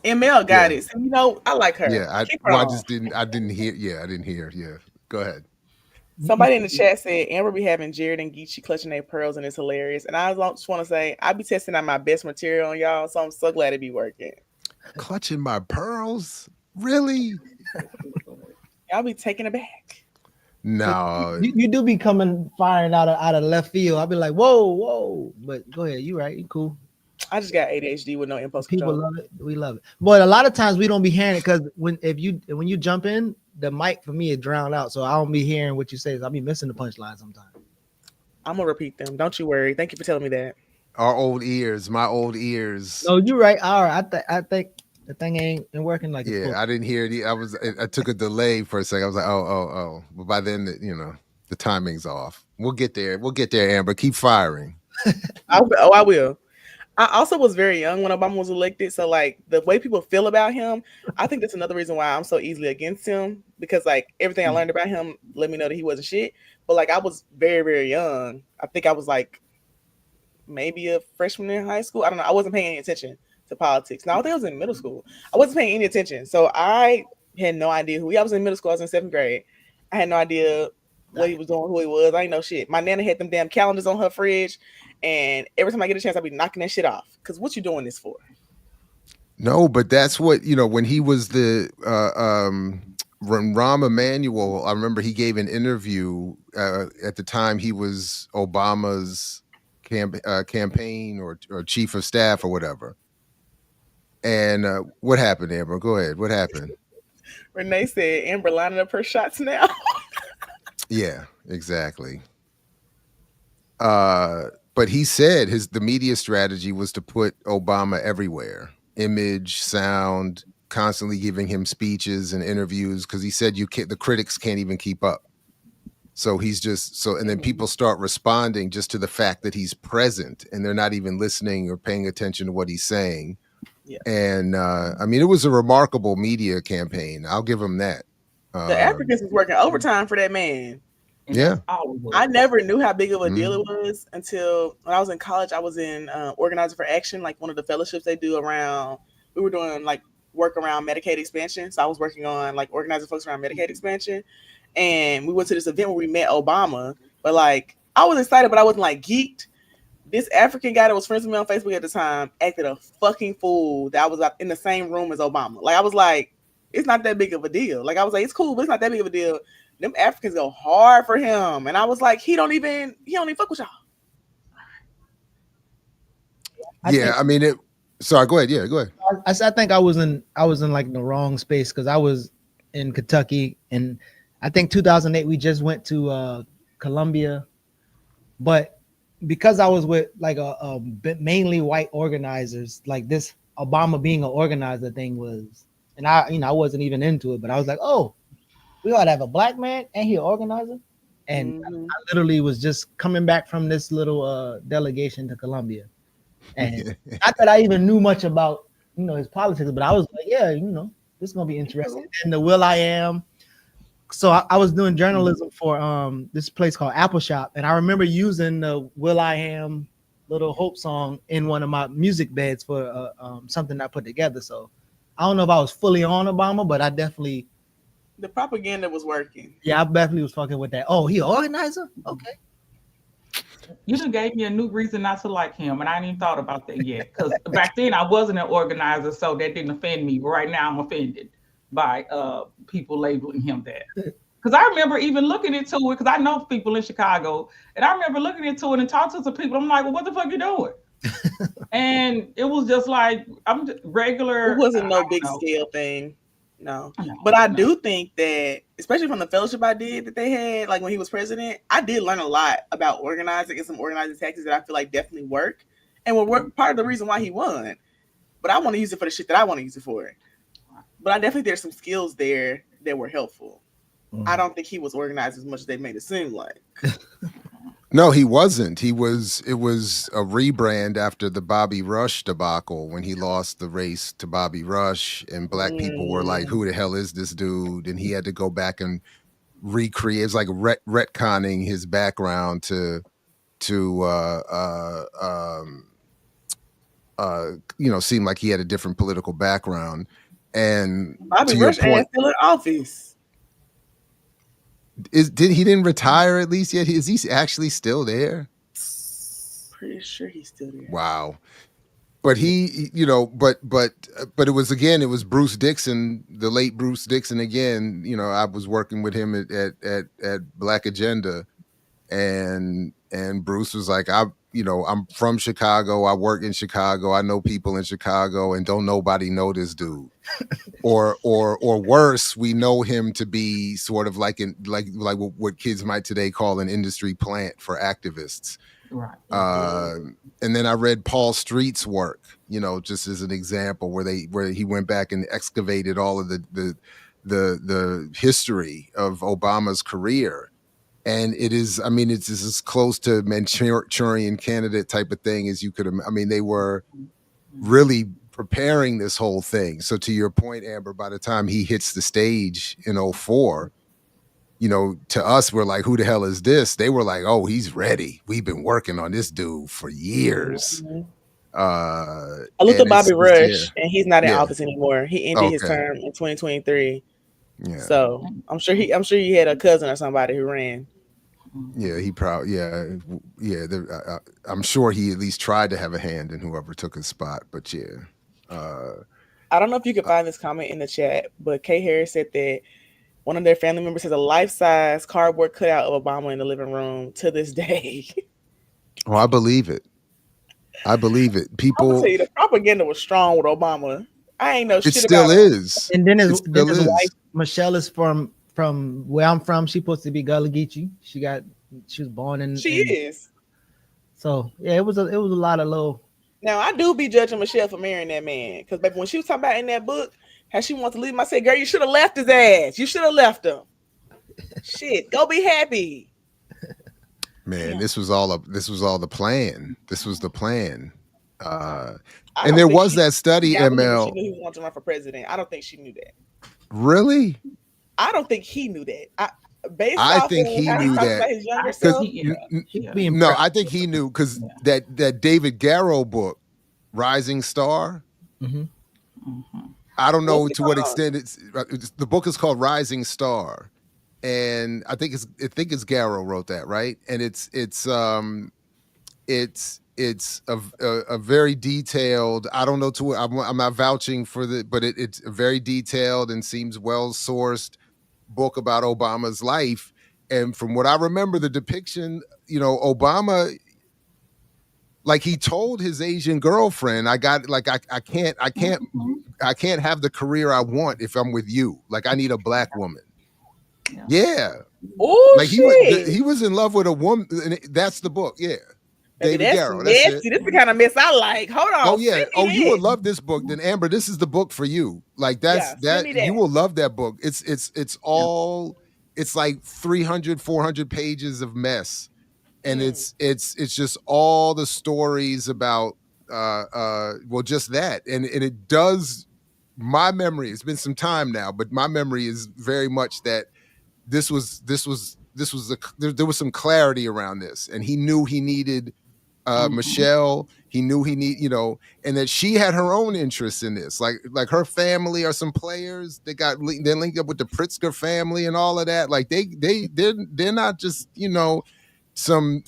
ML got it. So, you know, I like her. Yeah, I didn't hear. Yeah. Go ahead. Somebody in the chat said Amber be having Jared and Geechee clutching their pearls, and it's hilarious. And I just want to say I be testing out my best material on y'all, so I'm so glad it be working. Clutching my pearls? Really? Y'all be taking it back. No, you do be firing out of left field. I'll be like, whoa, but go ahead. You right? You cool. I just got ADHD with no impulse People control. love it. We love it. But a lot of times we don't be hearing it because when you jump in, the mic for me is drowned out, so I don't be hearing what you say. I'll be missing the punchline sometimes. I'm gonna repeat them. Don't you worry. Thank you for telling me that. my old ears. No, you're right. All right, I think the thing ain't working like it's I didn't hear it. I took a delay for a second. I was like, oh. But by then, the timing's off. We'll get there. Amber, keep firing. I will. I also was very young when Obama was elected, so like the way people feel about him, I think that's another reason why I'm so easily against him, because like everything I learned about him let me know that he wasn't shit. But like I was very, very young. I think I was like maybe a freshman in high school. I don't know. I wasn't paying any attention to politics. No, I think I was in middle school. I wasn't paying any attention, so I had no idea who I was in middle school. I was in 7th grade. I had no idea what he was doing, who he was. I didn't know shit. My nana had them damn calendars on her fridge. And every time I get a chance, I'll be knocking that shit off. Because what you doing this for? No, but that's what, when he was when Rahm Emanuel, I remember he gave an interview at the time he was Obama's campaign or chief of staff or whatever. And what happened, Amber? Go ahead. What happened? Renee said Amber lining up her shots now. Yeah, exactly. But he said the media strategy was to put Obama everywhere, image, sound, constantly giving him speeches and interviews, because he said the critics can't even keep up. So he's just and then people start responding just to the fact that he's present, and they're not even listening or paying attention to what he's saying. Yeah. And I mean, it was a remarkable media campaign. I'll give him that. The Africans was working overtime for that man. And Yeah. I never knew how big of a deal it was until when I was in college. I was in Organizer for Action, like one of the fellowships they do around. We were doing like work around Medicaid expansion. So I was working on like organizing folks around Medicaid expansion. And we went to this event where we met Obama. But like, I was excited, but I wasn't like geeked. This African guy that was friends with me on Facebook at the time acted a fucking fool that I was in the same room as Obama. Like, I was like, it's not that big of a deal. Like, I was like, it's cool, but it's not that big of a deal. Them Africans go hard for him. And I was like, he don't even fuck with y'all. I mean, sorry, go ahead. Yeah, go ahead. I think I was in like the wrong space, because I was in Kentucky, and I think 2008 we just went to Columbia, but because I was with like a mainly white organizers, like this Obama being an organizer thing was, and I wasn't even into it, but I was like, oh, we ought to have a black man and he an organizer. And I literally was just coming back from this little delegation to Columbia. And not that I even knew much about, his politics, but I was like, yeah, this is going to be interesting. And the Will I Am. So I was doing journalism for this place called Apple Shop. And I remember using the Will I Am little hope song in one of my music beds for something I put together. So I don't know if I was fully on Obama, but I definitely... The propaganda was working. Yeah, I definitely was fucking with that. Oh, he an organizer? Okay. You done gave me a new reason not to like him, and I ain't even thought about that yet. Because back then I wasn't an organizer, so that didn't offend me. But right now I'm offended by people labeling him that. Because I remember even looking into it, because I know people in Chicago, and I remember looking into it and talking to some people. I'm like, well, what the fuck you doing? And it was just like, I'm regular. It wasn't no big scale thing. No. But I do think that, especially from the fellowship I did that they had, like when he was president, I did learn a lot about organizing and some organizing tactics that I feel like definitely work and will work, part of the reason why he won. But I want to use it for the shit that I want to use it for. But I definitely, there's some skills there that were helpful. I don't think he was organized as much as they made it seem like. No, he wasn't. It was a rebrand after the Bobby Rush debacle when he lost the race to Bobby Rush, and black people were like, who the hell is this dude? And he had to go back and recreate. It's like retconning his background to seem like he had a different political background. And Bobby Rush ain't still in office. He didn't retire at least yet? Is he actually still there? Pretty sure he's still there. Wow. But he, but it was Bruce Dixon, the late Bruce Dixon again. I was working with him at Black Agenda, and Bruce was like, I'm from Chicago. I work in Chicago. I know people in Chicago, and don't nobody know this dude. or worse, we know him to be sort of like what kids might today call an industry plant for activists. Right. And then I read Paul Street's work, just as an example, where he went back and excavated all of the history of Obama's career. And it's as close to Manchurian Candidate type of thing as you could. They were really preparing this whole thing. So to your point, Amber, by the time he hits the stage in 2004, to us, we're like, who the hell is this? They were like, oh, he's ready. We've been working on this dude for years. I looked at Bobby Rush, and he's not in office anymore. He ended his term in 2023. Yeah. So I'm sure he had a cousin or somebody who ran. Yeah, he probably, I'm sure he at least tried to have a hand in whoever took his spot, but yeah. I don't know if you can find this comment in the chat, but Kay Harris said that one of their family members has a life-size cardboard cutout of Obama in the living room to this day. Oh, I believe it. I believe it. I'm gonna People, tell you, the propaganda was strong with Obama. I ain't know it shit still about him. is. And then It his still is. wife Michelle is from where I'm from. She's supposed to be Gullah Geechee. She was born in. She is. So yeah, it was a lot of low. Now I do be judging Michelle for marrying that man, because baby, when she was talking about in that book how she wants to leave him, I said, girl, you should have left his ass. You should have left him. Shit, go be happy. Man, this was all the plan. This was the plan. I And don't there think was she- that study, Yeah, I believe ML. she knew he wanted to run for president. I don't think she knew that. Really? I don't think he knew that. I think he how knew talks that. about his younger I think self. No, I think he knew, because that David Garrow book, Rising Star. Mhm. I don't know What's it to what called? extent the book is called Rising Star, and I think it's Garrow wrote that, right? And it's a very detailed. I don't know I'm not vouching for but it's a very detailed and seems well sourced book about Obama's life. And from what I remember, the depiction, Obama, like, he told his Asian girlfriend, I can't have the career I want if I'm with you. Like, I need a black woman. Yeah. Oh, Like, shit. he was in love with a woman, and that's the book. Yeah. Baby, David that's Garrow. messy. That's it. This is the kind of mess I like. Hold on. Oh yeah. send me Oh, you that. would love this book. Then Amber, this is the book for you. Like, send me that. you will love that book. It's all it's like 300, 400 pages of mess. And it's just all the stories about just that. And it does, my memory, it's been some time now, but my memory is very much that there was some clarity around this, and he knew he needed Michelle. He knew he and that she had her own interests in this. Like her family are some players. They're linked up with the Pritzker family and all of that. Like they're not just some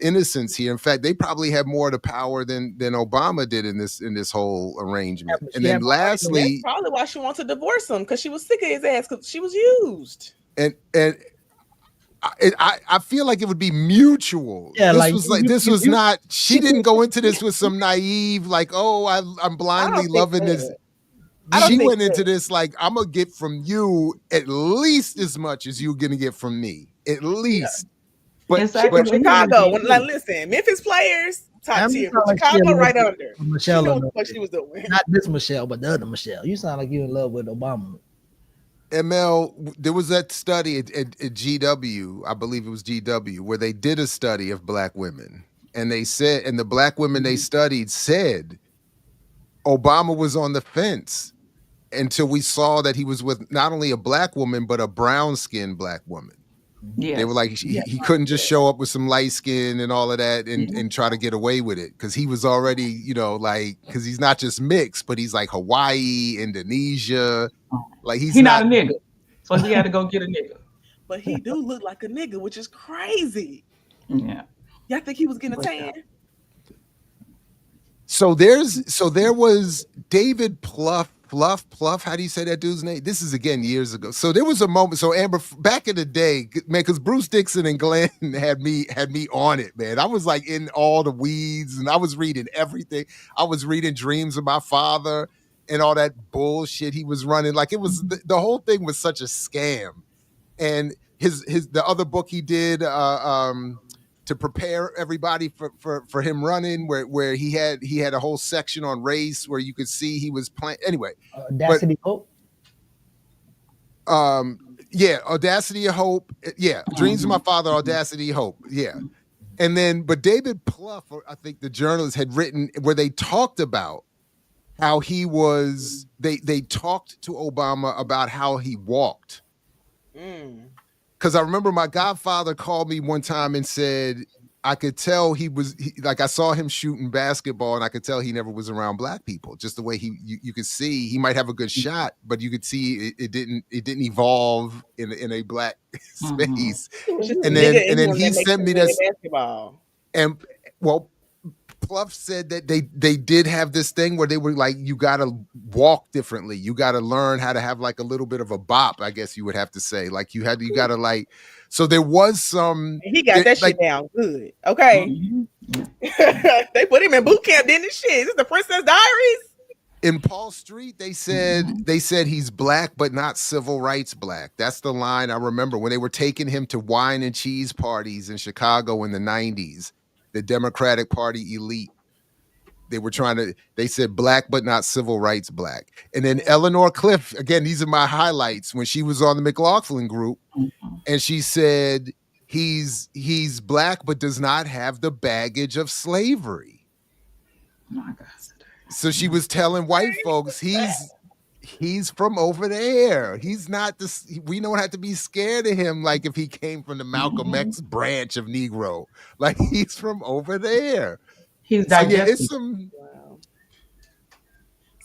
innocence here. In fact, they probably have more of the power than Obama did in this whole arrangement. And then lastly, that's probably why she wants to divorce him, because she was sick of his ass, because she was used. And I feel like it would be mutual. Yeah, she didn't go into this with some naive, like, oh, I'm blindly loving this. She went into this like, I'm gonna get from you at least as much as you're gonna get from me, at least. But Chicago, listen, Memphis players top tier, Chicago right under. Michelle, she knew what she was doing. Not this Michelle, but the other Michelle. You sound like you're in love with Obama. ML, there was that study at GW, I believe it was GW, where they did a study of black women. And they said, and the black women they studied said Obama was on the fence until we saw that he was with not only a black woman, but a brown-skinned black woman. Yes. They were like, he couldn't just show up with some light skin and all of that and try to get away with it. Because he was already, because he's not just mixed, but he's like Hawaii, Indonesia. Like he's not a nigga. So he had to go get a nigga. But he do look like a nigga, which is crazy. Yeah. Y'all think he was getting a tan? So there was David Pluff. How do you say that dude's name? This is again years ago. So there was a moment. So Amber, back in the day, man, because Bruce Dixon and Glenn had me on it, man. I was like in all the weeds, and I was reading everything. I was reading Dreams of My Father and all that bullshit he was running. Like, it was the whole thing was such a scam. And the other book he did to prepare everybody for him running, where he had a whole section on race where you could see he was playing. Anyway, Audacity of Hope. Audacity of Hope. Yeah, Dreams of My Father, Audacity of Hope. Yeah, and then but David Pluff, I think the journalist, had written where they talked about how he was. They talked to Obama about how he walked. Because I remember my godfather called me one time and said, I could tell I saw him shooting basketball, and I could tell he never was around black people. Just the way you could see he might have a good shot, but you could see it didn't evolve in a black space. And then he sent me that basketball. And Pluff said that they did have this thing where they were like, you got to walk differently. You got to learn how to have like a little bit of a bop, I guess you would have to say. Like you got to like, so there was some. He got that like, shit down good. Okay. They put him in boot camp, didn't it? Shit. This is the Princess Diaries. In Paul Street, they said he's black, but not civil rights black. That's the line I remember when they were taking him to wine and cheese parties in Chicago in the 90s. The Democratic Party elite. They said black, but not civil rights black. And then Eleanor Cliff, again, these are my highlights, when she was on the McLaughlin group, and she said he's black, but does not have the baggage of slavery. My God. So she was telling white folks he's from over there. He's not this. We don't have to be scared of him like if he came from the Malcolm X branch of Negro. Like he's from over there. He's so digesting. Yeah, it's some. Wow.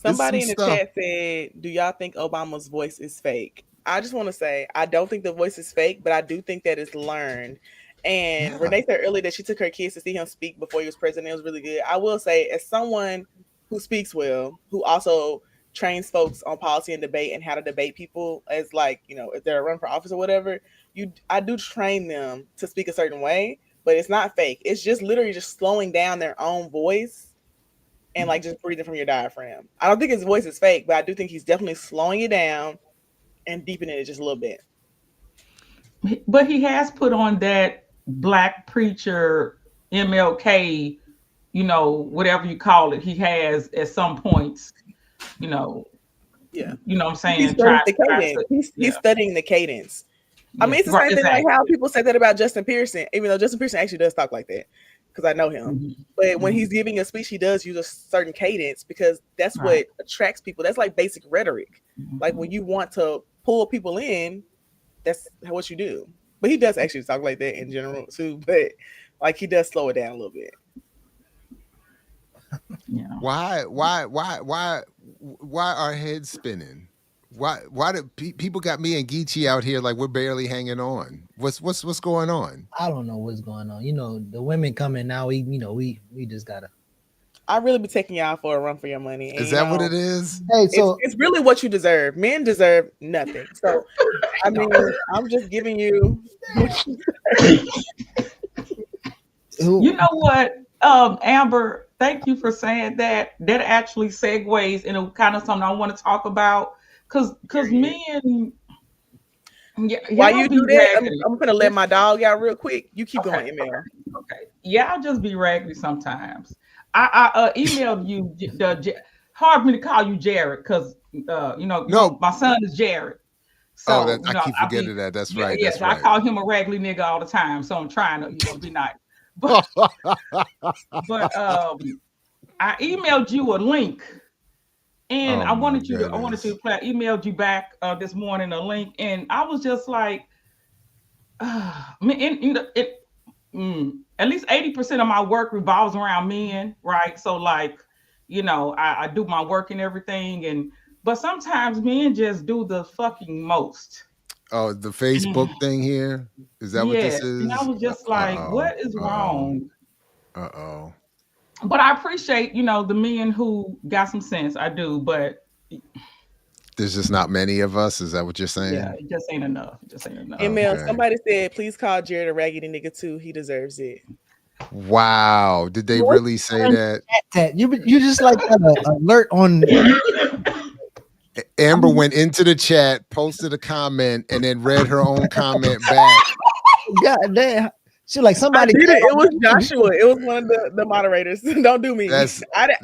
Somebody in the stuff. chat said, "Do y'all think Obama's voice is fake?" I just want to say I don't think the voice is fake, but I do think that it's learned. And Renee said earlier that she took her kids to see him speak before he was president. It was really good. I will say, as someone who speaks well, who also trains folks on policy and debate and how to debate people, as like, you know, if they're running for office or whatever, I do train them to speak a certain way, but it's not fake. It's just literally just slowing down their own voice and like just breathing from your diaphragm. I don't think his voice is fake, but I do think he's definitely slowing it down and deepening it just a little bit. But he has put on that black preacher MLK, you know, whatever you call it, he has at some points, you know. Yeah. You know what I'm saying? He's studying the cadence. I mean, it's the same thing like how people say that about Justin Pearson, even though Justin Pearson actually does talk like that because I know him. But when he's giving a speech, he does use a certain cadence because that's what attracts people. That's like basic rhetoric. Like when you want to pull people in, that's what you do. But he does actually talk like that in general too. But like he does slow it down a little bit. Yeah. Why are heads spinning? Why do people got me and Geechee out here like we're barely hanging on? What's going on? I don't know what's going on. You know, the women coming now. We just gotta. I really be taking y'all for a run for your money. And, is that what it is? Hey, so it's really what you deserve. Men deserve nothing. So, I mean, I'm just giving you. You know what, Amber? Thank you for saying that. That actually segues into kind of something I want to talk about. Cause men. While you do that, I'm gonna let my dog out real quick. You keep going, ML. Okay. Yeah, I'll just be raggedy sometimes. I emailed you. Hard for me to call you Jared because my son is Jared. So I keep forgetting that. That's right. Yes, that's right. I call him a raggedy nigga all the time. So I'm trying to be nice. But I emailed you a link, and I wanted to emailed you back this morning a link, and I was just like, at least 80% of my work revolves around men, right? So like, I do my work and everything, but sometimes men just do the fucking most. Oh, the Facebook thing here? Is that what this is? And I was just like, what is wrong? But I appreciate, the men who got some sense. I do, but there's just not many of us. Is that what you're saying? Yeah, it just ain't enough. Email, somebody said, please call Jared a raggedy nigga too. He deserves it. Wow. Did they really say that? You just like an alert on. Amber went into the chat, posted a comment, and then read her own comment back. God damn. She like somebody. It was Joshua. It was one of the moderators. Don't do me. I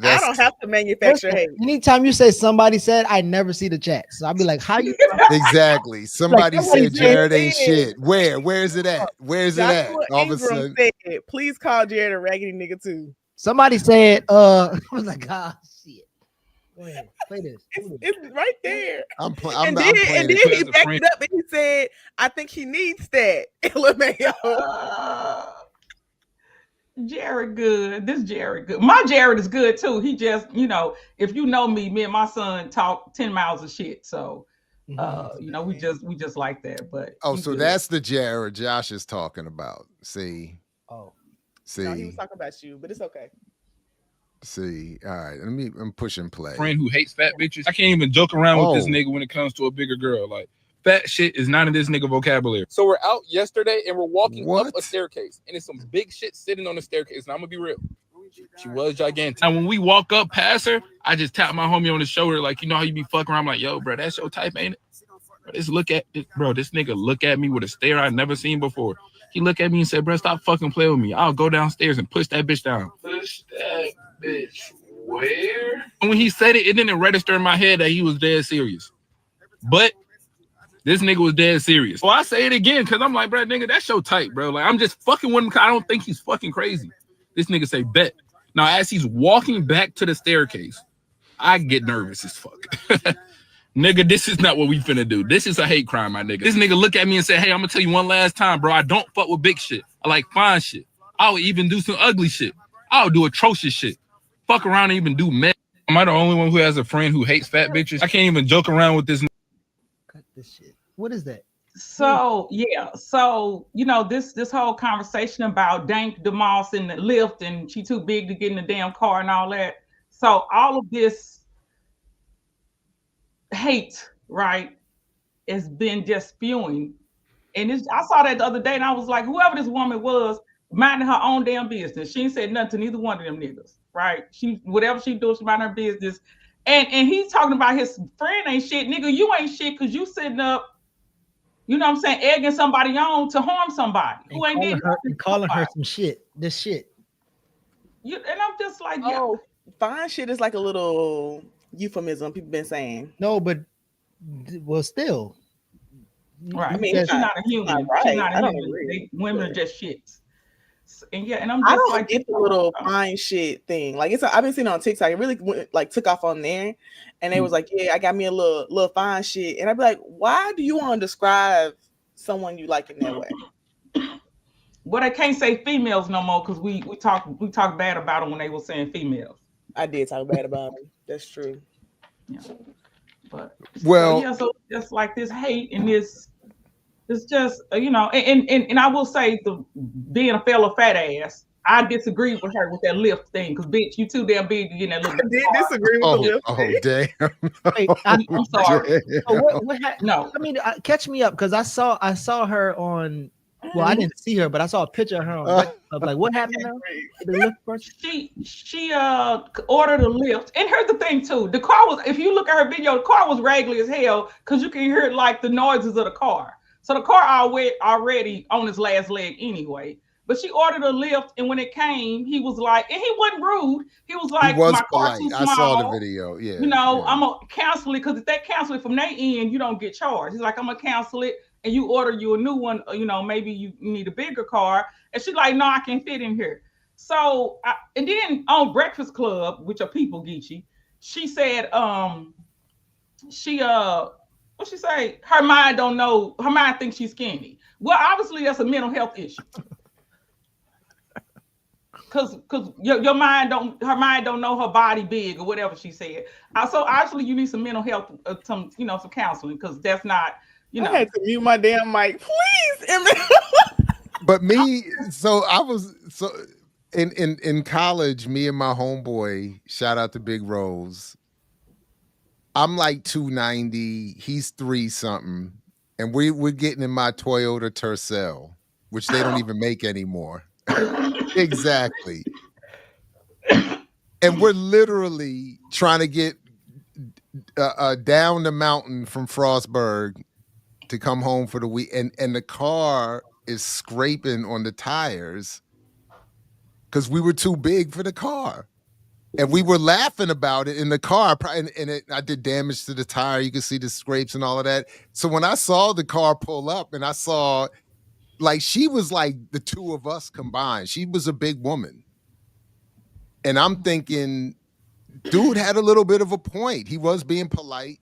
don't have to manufacture hate. Anytime you say somebody said, I never see the chat. So I'll be like, how you? Exactly. Somebody said Jared ain't shit. Where's it at? Where's it at? All of a sudden, said, please call Jared a raggedy nigga too. Somebody said, I was like, ah, shit. Go ahead, play this. It's right there. I'm playing. And then he backed it up and he said, I think he needs that. Jared good. This Jared good. My Jared is good too. He just, if you know me and my son talk 10 miles of shit. So we just like that. But so that's the Jared Josh is talking about. See. See, No, he was talking about you, but it's okay. See, all right. I'm pushing play. Friend who hates fat bitches. I can't even joke around with this Oh. nigga when it comes to a bigger girl. Like, fat shit is not in this nigga vocabulary. So we're out yesterday and we're walking up a staircase, and it's some big shit sitting on the staircase. And I'm gonna be real. She was gigantic. And when we walk up past her, I just tap my homie on the shoulder, like, you know how you be fucking around? I'm like, yo, bro, that's your type, ain't it? Bro, this nigga look at me with a stare I've never seen before. He looked at me and said, bro, stop fucking playing with me. I'll go downstairs and push that bitch down. Push that bitch where? And when he said it, it didn't register in my head that he was dead serious. But this nigga was dead serious. Well, I say it again because I'm like, bro, nigga, that's your type, bro. Like, I'm just fucking with him because I don't think he's fucking crazy. This nigga say, bet. Now, as he's walking back to the staircase, I get nervous as fuck. Nigga, this is not what we finna do. This is a hate crime, my nigga. This nigga look at me and say, hey, I'm gonna tell you one last time, bro. I don't fuck with big shit. I like fine shit. I'll even do some ugly shit. I'll do atrocious shit. Fuck around and even do mess. Am I the only one who has a friend who hates fat bitches? I can't even joke around with this. Cut this shit. What is that? So yeah, so you know this whole conversation about Dank DeMoss in the lift and she too big to get in the damn car and all that. So all of this hate, right, has been just spewing. And I saw that the other day and I was like, whoever this woman was, minding her own damn business. She ain't said nothing to neither one of them niggas, right? Whatever she does, she mind her business. And he's talking about his friend ain't shit. Nigga, you ain't shit because you sitting up, you know what I'm saying, egging somebody on to harm somebody who ain't did nothing. Calling her some shit. This shit. And I'm just like, yeah. Oh, fine shit is like a little euphemism people been saying. No, but well, still. Right. I mean, she's not a human. Right. She's not a human. Women are just shits. And yeah, and I'm just like, get the little fine shit thing. Like I've been seeing it on TikTok. It really like took off on there, and they was like, "Yeah, I got me a little fine shit." And I'd be like, "Why do you want to describe someone you like in that way?" Well, they can't say females no more because we talk bad about them when they were saying females. I did talk bad about them. That's true. Yeah, but so just like this hate and this. It's just, you know, and I will say, being a fellow fat ass, I disagree with her with that lift thing because, bitch, you too damn big to get in that little. I did disagree with the lift thing. Damn. Wait, I'm sorry. So no, I mean, catch me up because I saw her on. Well, I didn't see her, but I saw a picture of her on. Like, what happened now? The lift person? She ordered a lift, and here's the thing too: the car was. If you look at her video, the car was raggedy as hell because you can hear like the noises of the car. So the car already on his last leg anyway. But she ordered a lift, and when it came, he was like, and he wasn't rude. He was like, my car's too small. I saw the video. Yeah. You know, I'm gonna cancel it because if they cancel it from their end, you don't get charged. He's like, I'm gonna cancel it, and you order you a new one. You know, maybe you need a bigger car. And she's like, no, I can't fit in here. So, and then on Breakfast Club, which are people geeky, she said, what she say? Her mind don't know. Her mind thinks she's skinny. Well, obviously that's a mental health issue. Cause your mind don't. Her mind don't know her body big or whatever she said. So obviously you need some mental health, some counseling because that's not. You know. I had to mute my damn mic, please. But I was in college. Me and my homeboy. Shout out to Big Rose. I'm like 290, he's 3 something, and we're getting in my Toyota Tercel, which they don't even make anymore. Exactly. And we're literally trying to get down the mountain from Frostburg to come home for the week, and the car is scraping on the tires because we were too big for the car. And we were laughing about it in the car, and I did damage to the tire. You can see the scrapes and all of that. So when I saw the car pull up and I saw, like, she was like the two of us combined. She was a big woman. And I'm thinking, dude had a little bit of a point. He was being polite.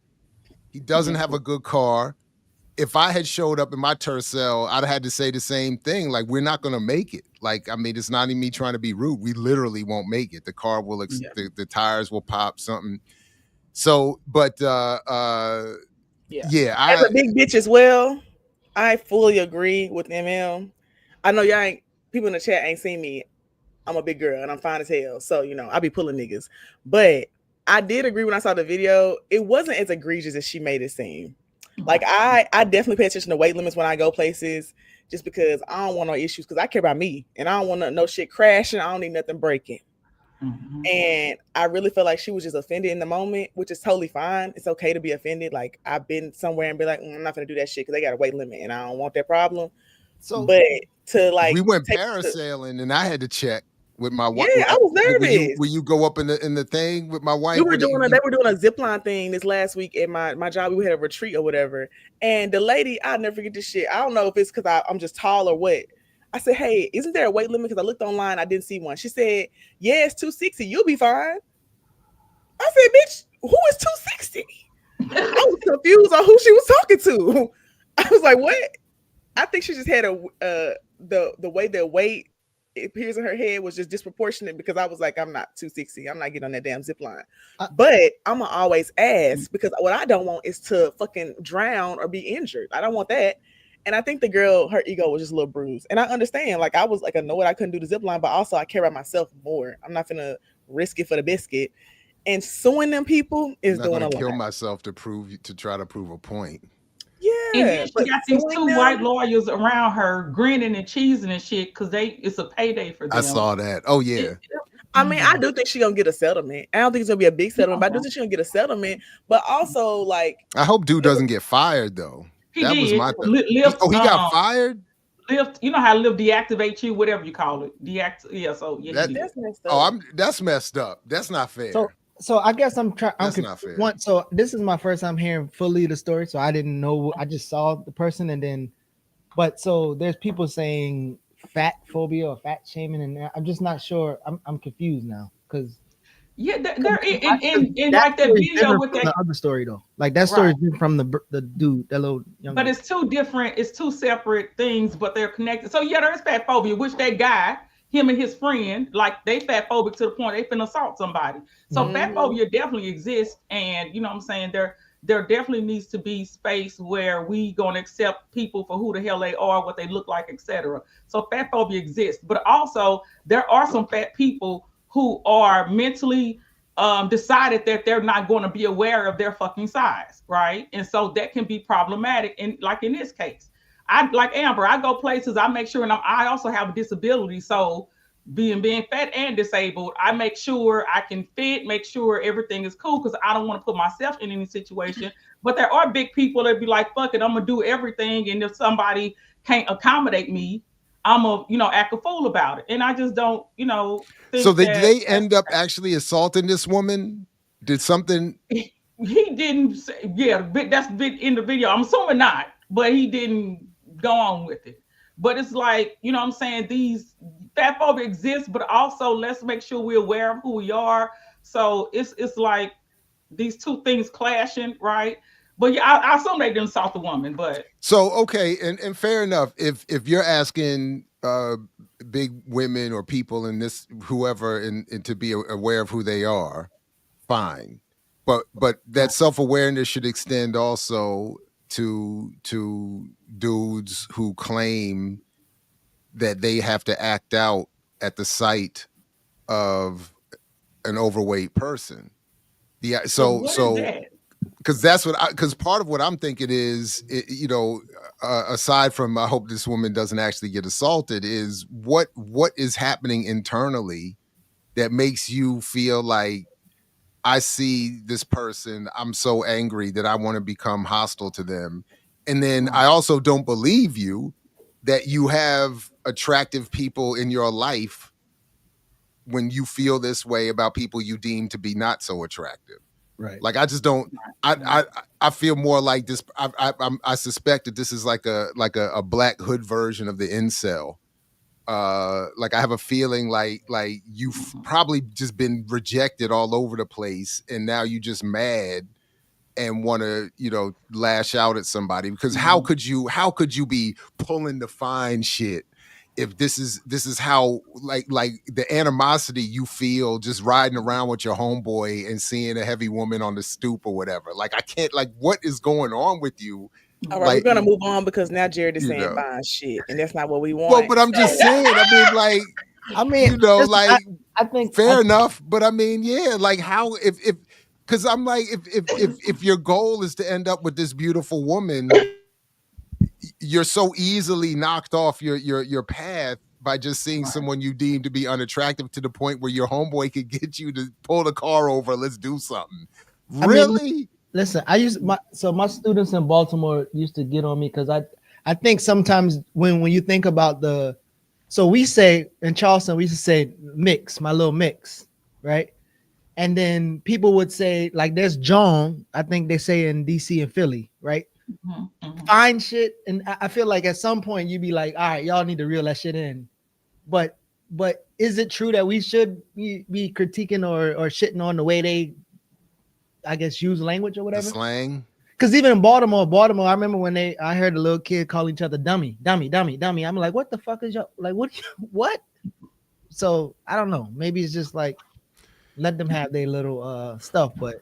He doesn't have a good car. If I had showed up in my Tercel, I'd have had to say the same thing. Like, we're not going to make it. Like, I mean, it's not even me trying to be rude. We literally won't make it. The car will, the tires will pop something. So, but yeah. As a big bitch as well, I fully agree with MM. I know y'all ain't, people in the chat ain't seen me. I'm a big girl and I'm fine as hell. So, you know, I be pulling niggas. But I did agree when I saw the video, it wasn't as egregious as she made it seem. Like I definitely pay attention to weight limits when I go places just because I don't want no issues because I care about me and I don't want no shit crashing. I don't need nothing breaking. Mm-hmm. And I really felt like she was just offended in the moment, which is totally fine. It's okay to be offended. Like I've been somewhere and be like, I'm not gonna do that shit because they got a weight limit and I don't want that problem. So, but to like, we went parasailing and I had to check with my wife. Yeah, I was nervous. Will you go up in the thing with my wife? They were doing a zipline thing this last week at my job. We had a retreat or whatever, and the lady, I'll never forget this shit. I don't know if it's because I'm just tall or what. I said, hey, isn't there a weight limit? Because I looked online, I didn't see one. She said, yeah, it's 260. You'll be fine. I said, bitch, who is 260? I was confused on who she was talking to. I was like, what? I think she just had the way that weight appears in her head was just disproportionate because I was like, I'm not 260. I'm not getting on that damn zip line. But I'm gonna always ask because what I don't want is to fucking drown or be injured. I don't want that. And I think the girl, her ego was just a little bruised. And I understand, like I was like annoyed I couldn't do the zip line, but also I care about myself more. I'm not gonna risk it for the biscuit. And suing them people is doing a lot. Kill myself to try to prove a point. Yeah, and then she got these two white lawyers around her grinning and cheesing and shit because it's a payday for them. I saw that. Oh yeah. I mean, I do think she's gonna get a settlement. I don't think it's gonna be a big settlement, but I do think she's gonna get a settlement. But also, like, I hope dude doesn't get fired though. That was my thing. He got fired. Lyft, you know how Lyft deactivates you, whatever you call it. Yeah, so yeah. That's messed up. That's messed up. That's not fair. So I guess I'm trying. That's not fair. So this is my first time hearing fully the story, so I didn't know. I just saw the person, and then, but so there's people saying fat phobia or fat shaming, and I'm just not sure. I'm confused now because yeah, they're in like that video with that other story though. Like that story is from the dude, that little young. But it's two separate things, but they're connected. So yeah, there's fat phobia, which that guy, him and his friend, like they fat phobic to the point they finna assault somebody. So fat phobia definitely exists, and you know what I'm saying, there definitely needs to be space where we gonna accept people for who the hell they are, what they look like, etc. So fat phobia exists, but also there are some fat people who are mentally decided that they're not going to be aware of their fucking size, right? And so that can be problematic. And like in this case, I like Amber, I go places, I make sure, and I also have a disability. So being fat and disabled, I make sure I can fit, make sure everything is cool because I don't want to put myself in any situation. But there are big people that be like, fuck it, I'm gonna do everything. And if somebody can't accommodate me, I'm gonna, act a fool about it. And I just don't, think so they end up actually assaulting this woman? Did something? He didn't say, yeah, that's in the video. I'm assuming not, but he didn't go on with it. But it's like, you know what I'm saying? These fat phobia exists, but also let's make sure we're aware of who we are. So it's like these two things clashing, right? But yeah, I assume they didn't assault the woman, but so okay, and fair enough. If you're asking big women or people in this whoever and to be aware of who they are, fine. But that self-awareness should extend also to dudes who claim that they have to act out at the sight of an overweight person. Yeah, so because that's because part of what I'm thinking is, aside from I hope this woman doesn't actually get assaulted, is what is happening internally that makes you feel like I see this person, I'm so angry that I want to become hostile to them. And then I also don't believe you that you have attractive people in your life when you feel this way about people you deem to be not so attractive. Right. Like I just don't. I feel more like this. I suspect that this is like a Black Hood version of the incel. Like I have a feeling like you've probably just been rejected all over the place, and now you just mad and want to lash out at somebody because how could you be pulling the fine shit if this is how like the animosity you feel just riding around with your homeboy and seeing a heavy woman on the stoop or whatever. Like I can't, like, what is going on with you? All right, like, we're gonna move on because now Jared is saying buying shit, and that's not what we want. Well, but I'm just saying. I mean, like, I mean, you know, listen, like I think fair enough, but I mean, yeah, like how if because I'm like if your goal is to end up with this beautiful woman, you're so easily knocked off your path by just seeing someone you deem to be unattractive to the point where your homeboy could get you to pull the car over. Let's do something. Really? I mean, listen, my students in Baltimore used to get on me because I think sometimes when you think about so we say in Charleston, we used to say mix, my little mix, right? And then people would say, like, there's John, I think they say in DC and Philly, right? Fine shit. And I feel like at some point you'd be like, all right, y'all need to reel that shit in. But is it true that we should be critiquing or shitting on the way they, I guess, use language or whatever? The slang. Because even in Baltimore, I remember when I heard a little kid call each other dummy. I'm like, what the fuck is y'all like? What? So I don't know. Maybe it's just like let them have their little stuff. But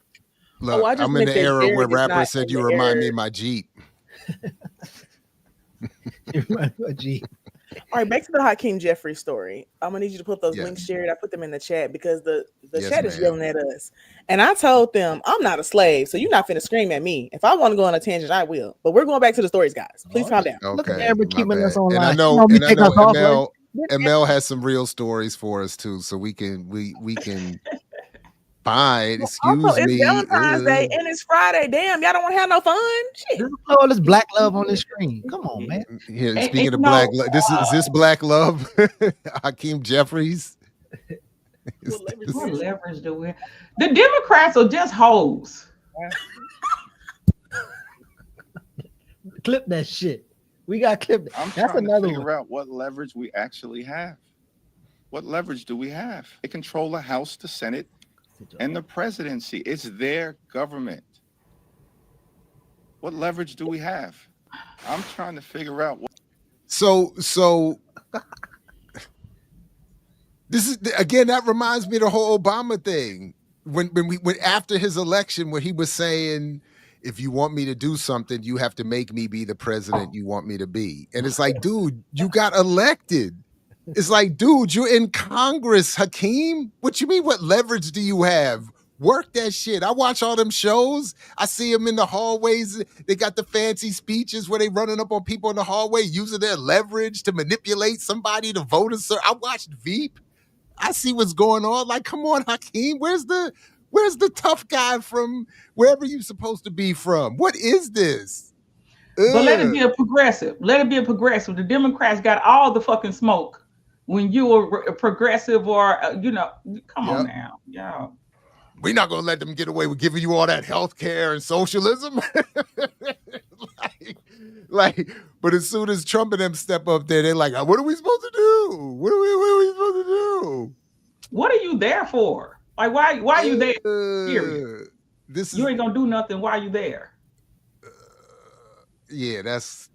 look, I'm in the era where rappers said you remind me of my Jeep. You remind me of Jeep. All right, back to the Hakeem Jeffries story. I'm gonna need you to put those links shared. I put them in the chat because the chat is yelling at us. And I told them I'm not a slave, so you're not finna scream at me. If I want to go on a tangent, I will. But we're going back to the stories, guys. Please calm down. Okay, look at Amber keeping us online. And I know ML has some real stories for us too, so we can fine. Excuse also, me. It's Valentine's Day and it's Friday. Damn, y'all don't want to have no fun. Shit. There's all this black love on the screen. Come on, man. Yeah, speaking of black love, is this black love? Hakeem Jeffries. What leverage do we have? The Democrats are just hoes. Clip that shit. We got clipped. That's another one. Figure out what leverage we actually have. What leverage do we have? They control the House, the Senate, and the presidency. It's their government. What leverage do we have? I'm trying to figure out what. So this is again, that reminds me of the whole Obama thing. When after his election, when he was saying, if you want me to do something, you have to make me be the president you want me to be. And it's like, dude, you got elected. It's like, dude, you're in Congress, Hakeem. What you mean? What leverage do you have? Work that shit. I watch all them shows. I see them in the hallways. They got the fancy speeches where they running up on people in the hallway, using their leverage to manipulate somebody to vote. I watched Veep. I see what's going on. Like, come on, Hakeem. Where's the tough guy from wherever you're supposed to be from? What is this? But let it be a progressive. Let it be a progressive. The Democrats got all the fucking smoke. When you were a progressive or, come on now. Yeah. We're not going to let them get away with giving you all that health care and socialism. But as soon as Trump and them step up there, they're like, what are we supposed to do? What are we supposed to do? What are you there for? Like, why are you there? Period. You ain't going to do nothing. Why are you there? Yeah, that's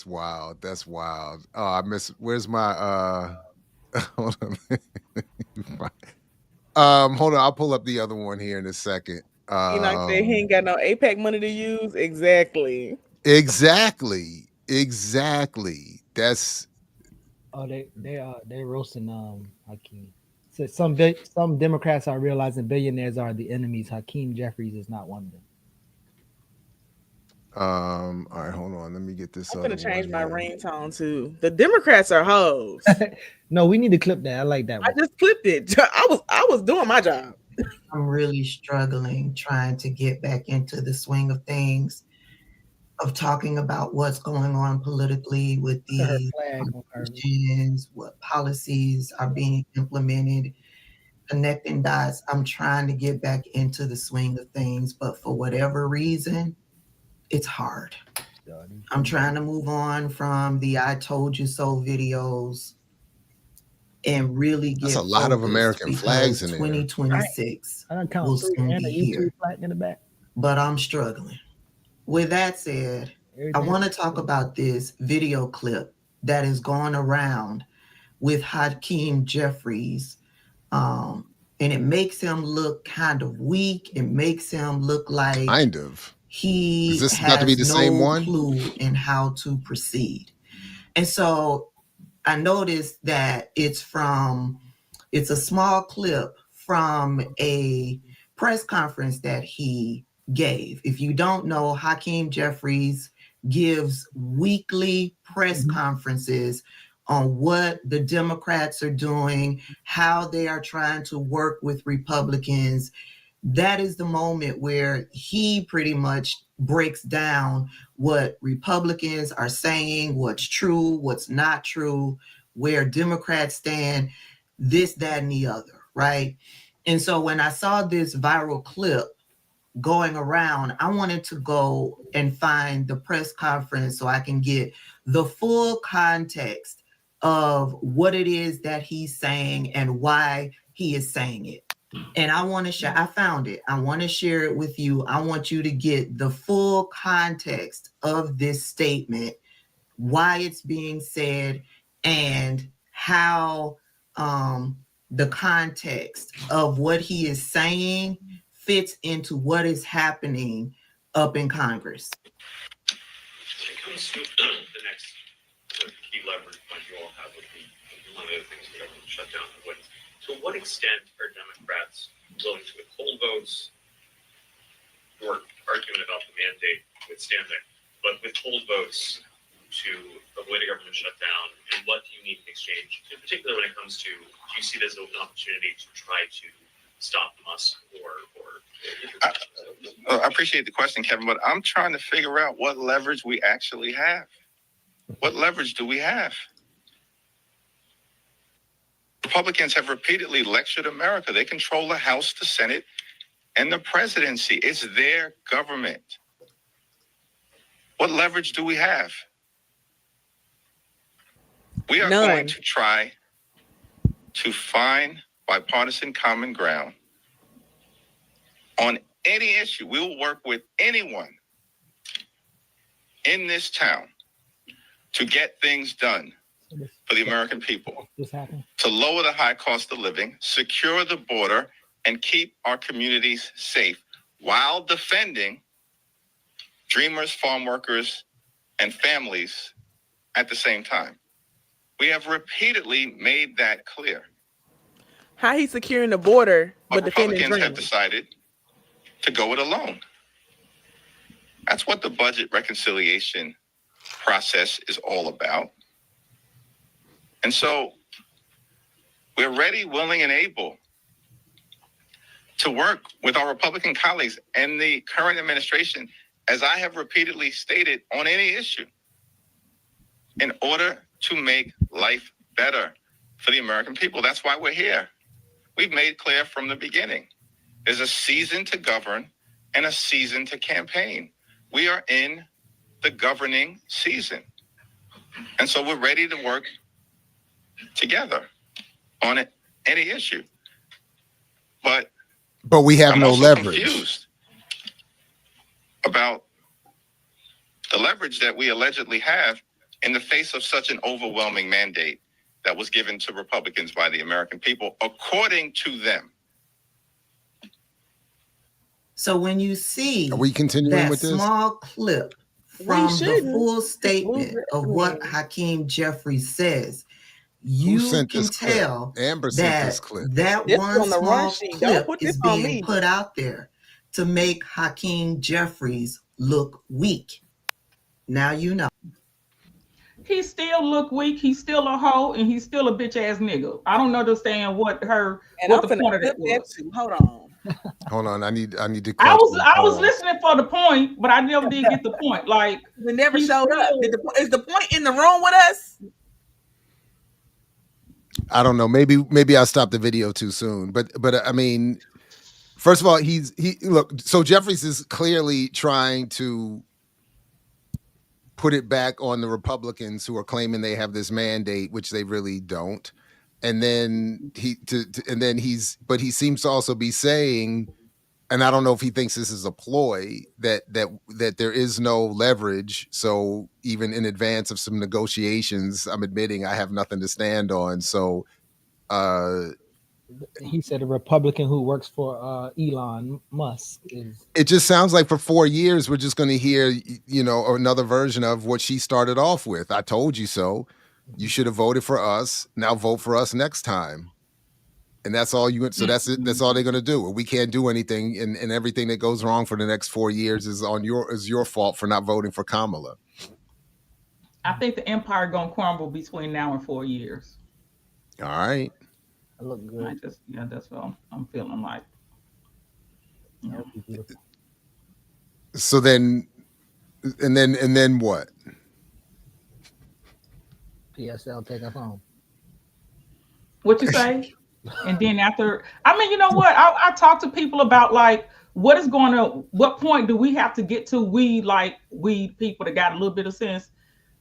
wild. That's wild. Oh, I miss. Where's my hold on. Hold on. I'll pull up the other one here in a second. Enoch said he ain't got no APAC money to use. Exactly. That's. Oh, they roasting Hakeem. So some Democrats are realizing billionaires are the enemies. Hakeem Jeffries is not one of them. All right, hold on. Let me get this. I'm gonna change my ringtone to the Democrats are hoes. No, we need to clip that. I like that one. I just clipped it. I was doing my job. I'm really struggling trying to get back into the swing of things, of talking about what's going on politically with these questions, what policies are being implemented, connecting dots. I'm trying to get back into the swing of things, but for whatever reason, it's hard. I'm trying to move on from the I told you so videos and really get. That's a lot of American flags in there. 2026 will soon be here. In the back. But I'm struggling. With that said, I want to talk about this video clip that is going around with Hakeem Jeffries. And it makes him look kind of weak. It makes him look like he has no clue in how to proceed. And so I noticed that it's a small clip from a press conference that he gave. If you don't know, Hakeem Jeffries gives weekly press conferences on what the Democrats are doing, how they are trying to work with Republicans. That is the moment where he pretty much breaks down what Republicans are saying, what's true, what's not true, where Democrats stand, this, that, and the other, right? And so when I saw this viral clip going around, I wanted to go and find the press conference so I can get the full context of what it is that he's saying and why he is saying it. And I want to share, I found it. I want to share it with you. I want you to get the full context of this statement, why it's being said, and how the context of what he is saying fits into what is happening up in Congress. When it comes to the next key leverage point you all have with one of the things the government shut down, to what extent are Democrats willing to withhold votes? Your argument about the mandate withstanding, but withhold votes to avoid a government shutdown, and what do you need in exchange? In particular, when it comes to, do you see this as an opportunity to try to stop Musk or I appreciate the question, Kevin, but I'm trying to figure out what leverage we actually have. What leverage do we have? Republicans have repeatedly lectured America. They control the House, the Senate, and the presidency. It's their government. What leverage do we have? We are going to try to find bipartisan common ground on any issue. We will work with anyone in this town to get things done for the American people, to lower the high cost of living, secure the border, and keep our communities safe while defending dreamers, farm workers, and families at the same time. We have repeatedly made that clear. How he's securing the border, but Republicans have decided to go it alone. That's what the budget reconciliation process is all about. And so we're ready, willing, and able to work with our Republican colleagues and the current administration, as I have repeatedly stated, on any issue in order to make life better for the American people. That's why we're here. We've made clear from the beginning, there's a season to govern and a season to campaign. We are in the governing season. And so we're ready to work together on any issue. But we have no leverage. Confused about the leverage that we allegedly have in the face of such an overwhelming mandate that was given to Republicans by the American people, according to them. So when you see are we continuing that with this small clip from the full statement of what Hakeem Jeffries says, you can tell that one small clip is being put out there to make Hakeem Jeffries look weak. Now you know. He still look weak. He's still a hoe, and he's still a bitch ass nigga. I don't understand what the point of that was. Hold on, I need to. I was listening for the point, but I never did get the point. Like, we never showed up. Is the point in the room with us? I don't know. Maybe I stopped the video too soon. But I mean, first of all, look. So Jeffries is clearly trying to put it back on the Republicans who are claiming they have this mandate, which they really don't. And then he seems to also be saying, and I don't know if he thinks this is a ploy, that there is no leverage. So even in advance of some negotiations, I'm admitting I have nothing to stand on. So he said a Republican who works for Elon Musk is. It just sounds like for 4 years we're just going to hear, another version of what she started off with. I told you so. You should have voted for us. Now vote for us next time. And that's all you. So that's it. That's all they're going to do. We can't do anything, and everything that goes wrong for the next 4 years is your fault for not voting for Kamala. I think the empire gonna crumble between now and 4 years. All right. I look good. That's what I'm feeling like. Yeah. So then, and then what? PSL take us home. What you say? And then after, I mean, you know what? I talk to people about like what point do we have to get to? We people that got a little bit of sense.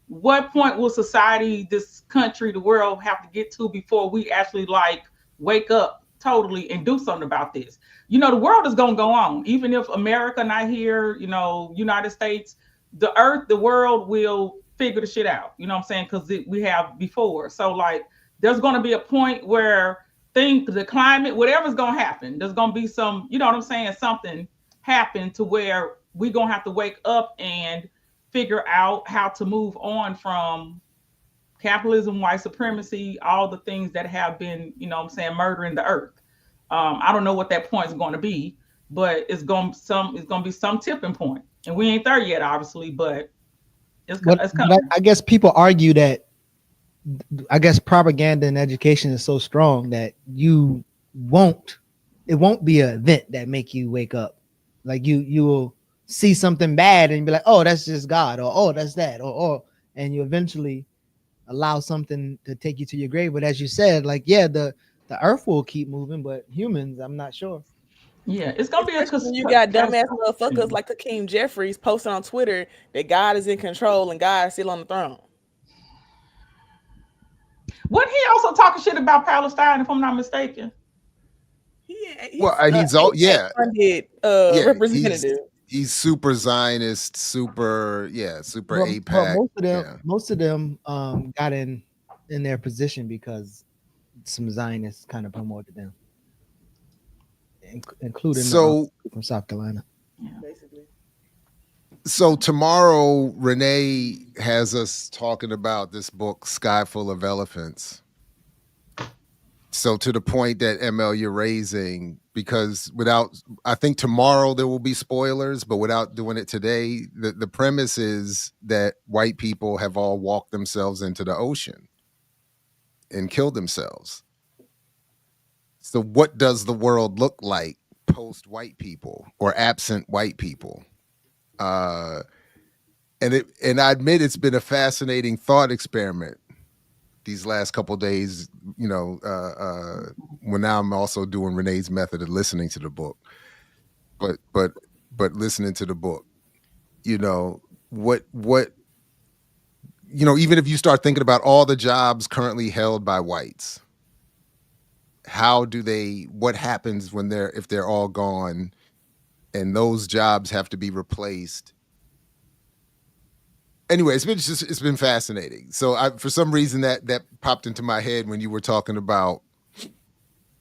What point will society, this country, the world have to get to before we actually like wake up totally and do something about this? You know, the world is gonna go on, even if America not here. You know, United States, the earth, the world will figure the shit out. You know what I'm saying? Because we have before. So like, there's gonna be a point where the climate, whatever's gonna happen, there's gonna be some, you know what I'm saying, something happen to where we're gonna have to wake up and figure out how to move on from capitalism, white supremacy, all the things that have been, you know what I'm saying, murdering the earth. I don't know what that point is going to be, but it's going to be some tipping point, and we ain't there yet, obviously, but it's coming. But I guess people argue that propaganda and education is so strong that it won't be an event that make you wake up. Like you will see something bad and be like, oh, that's just God, or oh, that's that, or and you eventually allow something to take you to your grave. But as you said, like, yeah, the earth will keep moving, but humans, I'm not sure. Yeah, it's gonna be you got dumbass motherfuckers like Hakeem Jeffries posting on Twitter that God is in control and God is still on the throne. Wasn't he also talking shit about Palestine, if I'm not mistaken? Funded representative. He's super Zionist, super APAC. But most of them got in their position because some Zionists kind of promoted them, including from South Carolina. Yeah, basically. So tomorrow, Renee has us talking about this book, Sky Full of Elephants. So to the point that ML you're raising, because I think tomorrow there will be spoilers, but without doing it today, the premise is that white people have all walked themselves into the ocean and killed themselves. So what does the world look like post white people or absent white people? And I admit it's been a fascinating thought experiment these last couple of days, you know, when now I'm also doing Renee's method of listening to the book, but listening to the book, you know, what, you know, even if you start thinking about all the jobs currently held by whites, what happens if they're all gone and those jobs have to be replaced? Anyway, it's been fascinating. So for some reason that popped into my head when you were talking about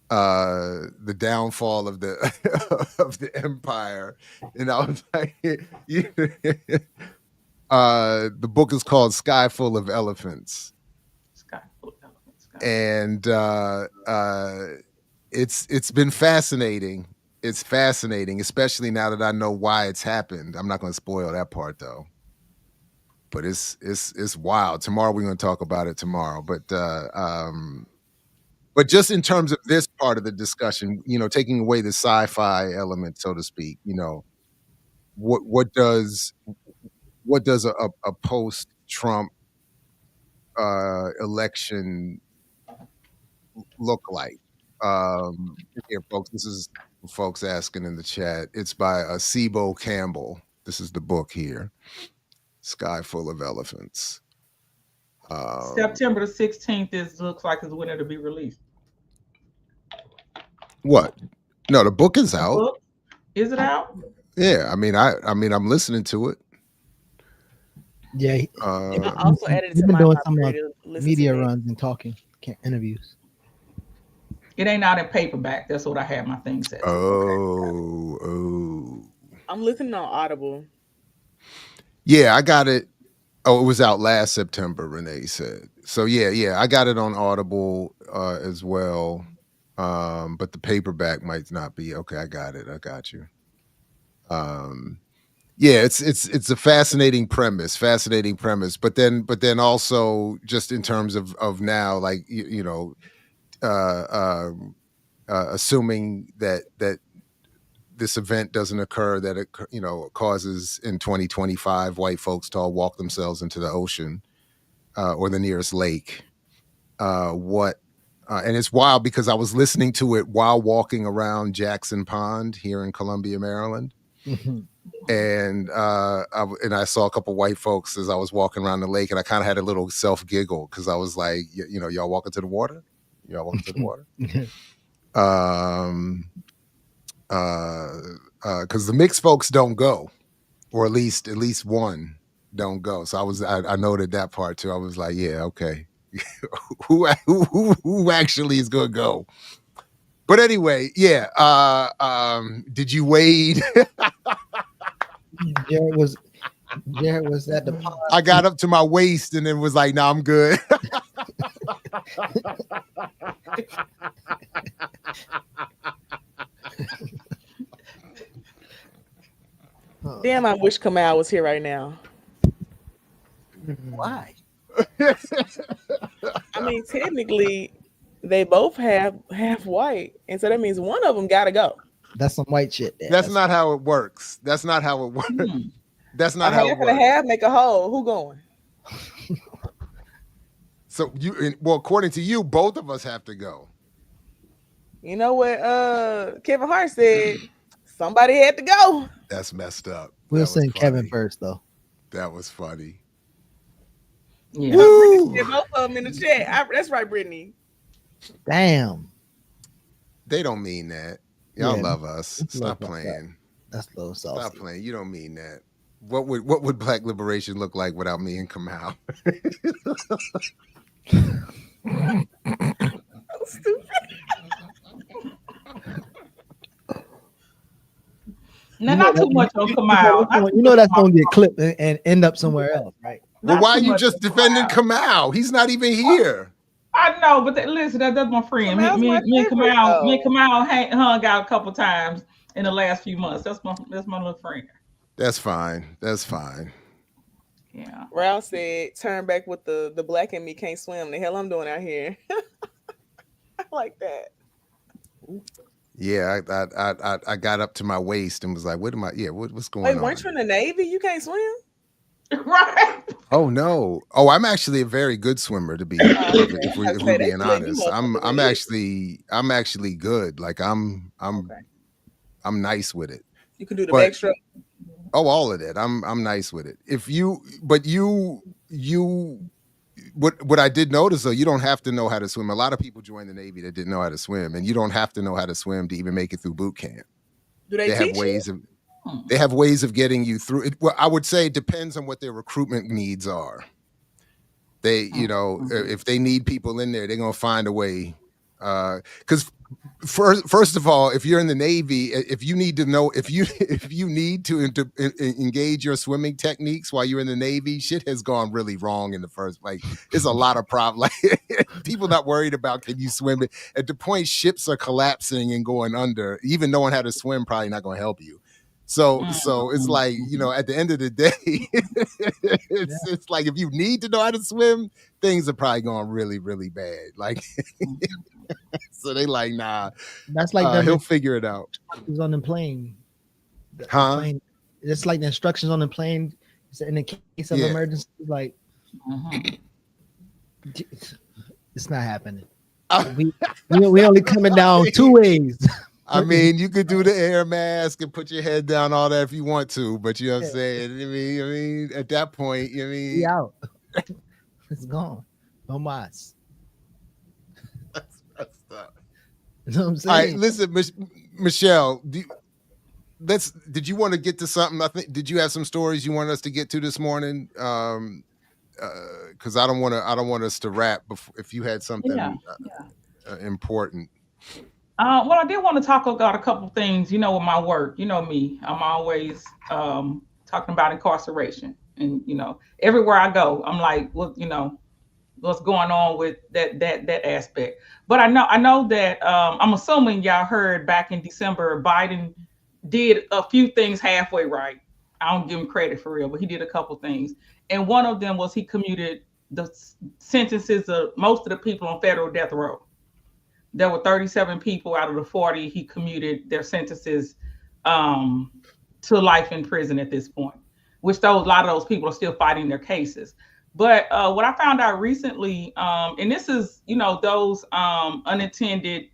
the downfall of the of the empire, and I was like, the book is called Sky Full of Elephants. Sky Full of Elephants. And it's been fascinating. It's fascinating, especially now that I know why it's happened. I'm not going to spoil that part though. But it's wild. Tomorrow we're going to talk about it tomorrow. But just in terms of this part of the discussion, you know, taking away the sci-fi element, so to speak, you know, what does a post-Trump election look like? Here, folks, this is folks asking in the chat. It's by Sibo Campbell. This is the book here. Sky Full of Elephants. September the 16th looks like it's when it'll be released. What? No, the book is out. Book? Is it out? Yeah, I mean, I'm listening to it. Yeah, I also added it to been my doing some media runs and talking interviews. It ain't out in paperback. That's what I had my thing set. Oh. I'm listening on Audible. Yeah, I got it. Oh, it was out last September, Renee said. So yeah, I got it on Audible as well. But the paperback might not be. Okay, I got it. I got you. Yeah, it's a fascinating premise, but then also just in terms of now, like assuming that this event doesn't occur, that it causes in 2025 white folks to all walk themselves into the ocean or the nearest lake. And it's wild because I was listening to it while walking around Jackson Pond here in Columbia, Maryland. And I saw a couple white folks as I was walking around the lake, and I kind of had a little self giggle because I was like, y'all walking to the water? Y'all walking to the water? Because the mixed folks don't go, or at least one don't go. So I noted that part too. I was like, yeah, okay. who actually is gonna go? But anyway, yeah. Did you wade? Jared was at the pond. I got up to my waist and then was like, "Nah, I'm good." Damn, I wish Kamau was here right now. Why? I mean, technically, they both have white, and so that means one of them got to go. That's some white shit. There. That's not how it works. That's not how it works. That's not how it works. A half make a whole. Who going? So according to you, both of us have to go. You know what Kevin Hart said? Somebody had to go. That's messed up. We'll send Kevin first, though. That was funny. Yeah. Both of them in the chat. That's right, Brittany. Damn. They don't mean that. Y'all love us. Stop playing. That's a little saucy. Stop playing. You don't mean that. What would Black liberation look like without me and Kamau? So stupid. No, not too much on Kamau. You know that's gonna get clipped and end up somewhere else, right? Well, why are you just defending Kamau? He's not even here. I know, but listen, that's my friend. Me and Kamau hung out a couple times in the last few months. That's my little friend. That's fine. That's fine. Yeah. Ralph said, "Turn back with the black and me can't swim. The hell I'm doing out here." I like that. Yeah, I got up to my waist and was like, "What am I? Yeah, what's going on?" Wait, weren't you in the Navy? You can't swim? Right. Oh no. Oh, I'm actually a very good swimmer, to be if we're being honest. I'm actually good. Like I'm nice with it. You can do the backstroke. Oh, all of that. I'm nice with it. What I did notice though, you don't have to know how to swim. A lot of people join the Navy that didn't know how to swim, and you don't have to know how to swim to even make it through boot camp. Do they teach have ways you? They have ways of getting you through it. Well, I would say it depends on what their recruitment needs are. They, if they need people in there, they're gonna find a way. Because first of all, if you're in the Navy, if you need to know, if you need to engage your swimming techniques while you're in the Navy, shit has gone really wrong in the first. Like, there's a lot of problems. Like, people not worried about can you swim. At the point ships are collapsing and going under, even knowing how to swim probably not going to help you. So it's like, at the end of the day, it's like if you need to know how to swim, things are probably going really, really bad. Like, so they like, nah. That's like he'll figure it out. He's on the plane. Plane. It's like the instructions on the plane. In the case of emergency, like it's not happening. We only coming down two ways. I mean, you could do the air mask and put your head down, all that if you want to, but you know what I'm saying? I mean, at that point, we out. It's gone. No mas. That's messed up. You know what I'm saying? All right, listen, Michelle, did you want to get to something? Did you have some stories you wanted us to get to this morning? Because I don't want us to wrap if you had something important. Well, I did want to talk about a couple things, with my work. You know me, I'm always talking talking about incarceration. And everywhere I go, I'm like, well, what's going on with that aspect. But I know that I'm assuming y'all heard back in December, Biden did a few things halfway right. I don't give him credit for real, but he did a couple things. And one of them was he commuted the sentences of most of the people on federal death row. There were 37 people out of the 40 he commuted their sentences to life in prison at this point, which a lot of those people are still fighting their cases. But what I found out recently, and this is, those unintended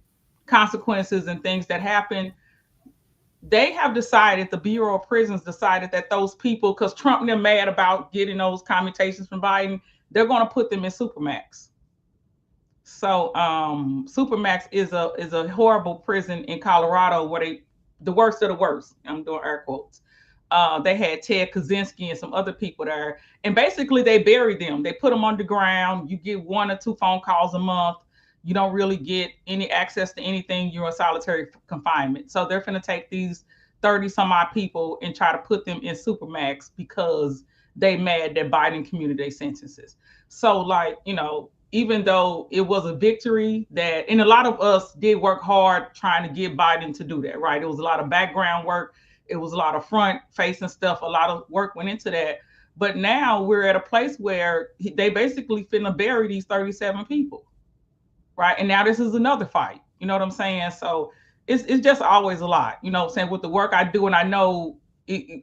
consequences and things that happen, they have decided, the Bureau of Prisons decided that those people, because Trump and them mad about getting those commutations from Biden, they're going to put them in Supermax. So Supermax is a horrible prison in Colorado where the worst of the worst, I'm doing air quotes. They had Ted Kaczynski and some other people there. And basically they buried them. They put them underground. You get 1 or 2 phone calls a month. You don't really get any access to anything. You're in solitary confinement. So they're going to take these 30 some odd people and try to put them in Supermax because they mad that Biden commuted their sentences. So even though it was a victory and a lot of us did work hard trying to get Biden to do that, right? It was a lot of background work. It was a lot of front facing stuff. A lot of work went into that. But now we're at a place where they basically finna bury these 37 people, right? And now this is another fight. You know what I'm saying? So it's just always a lot, saying with the work I do. And I know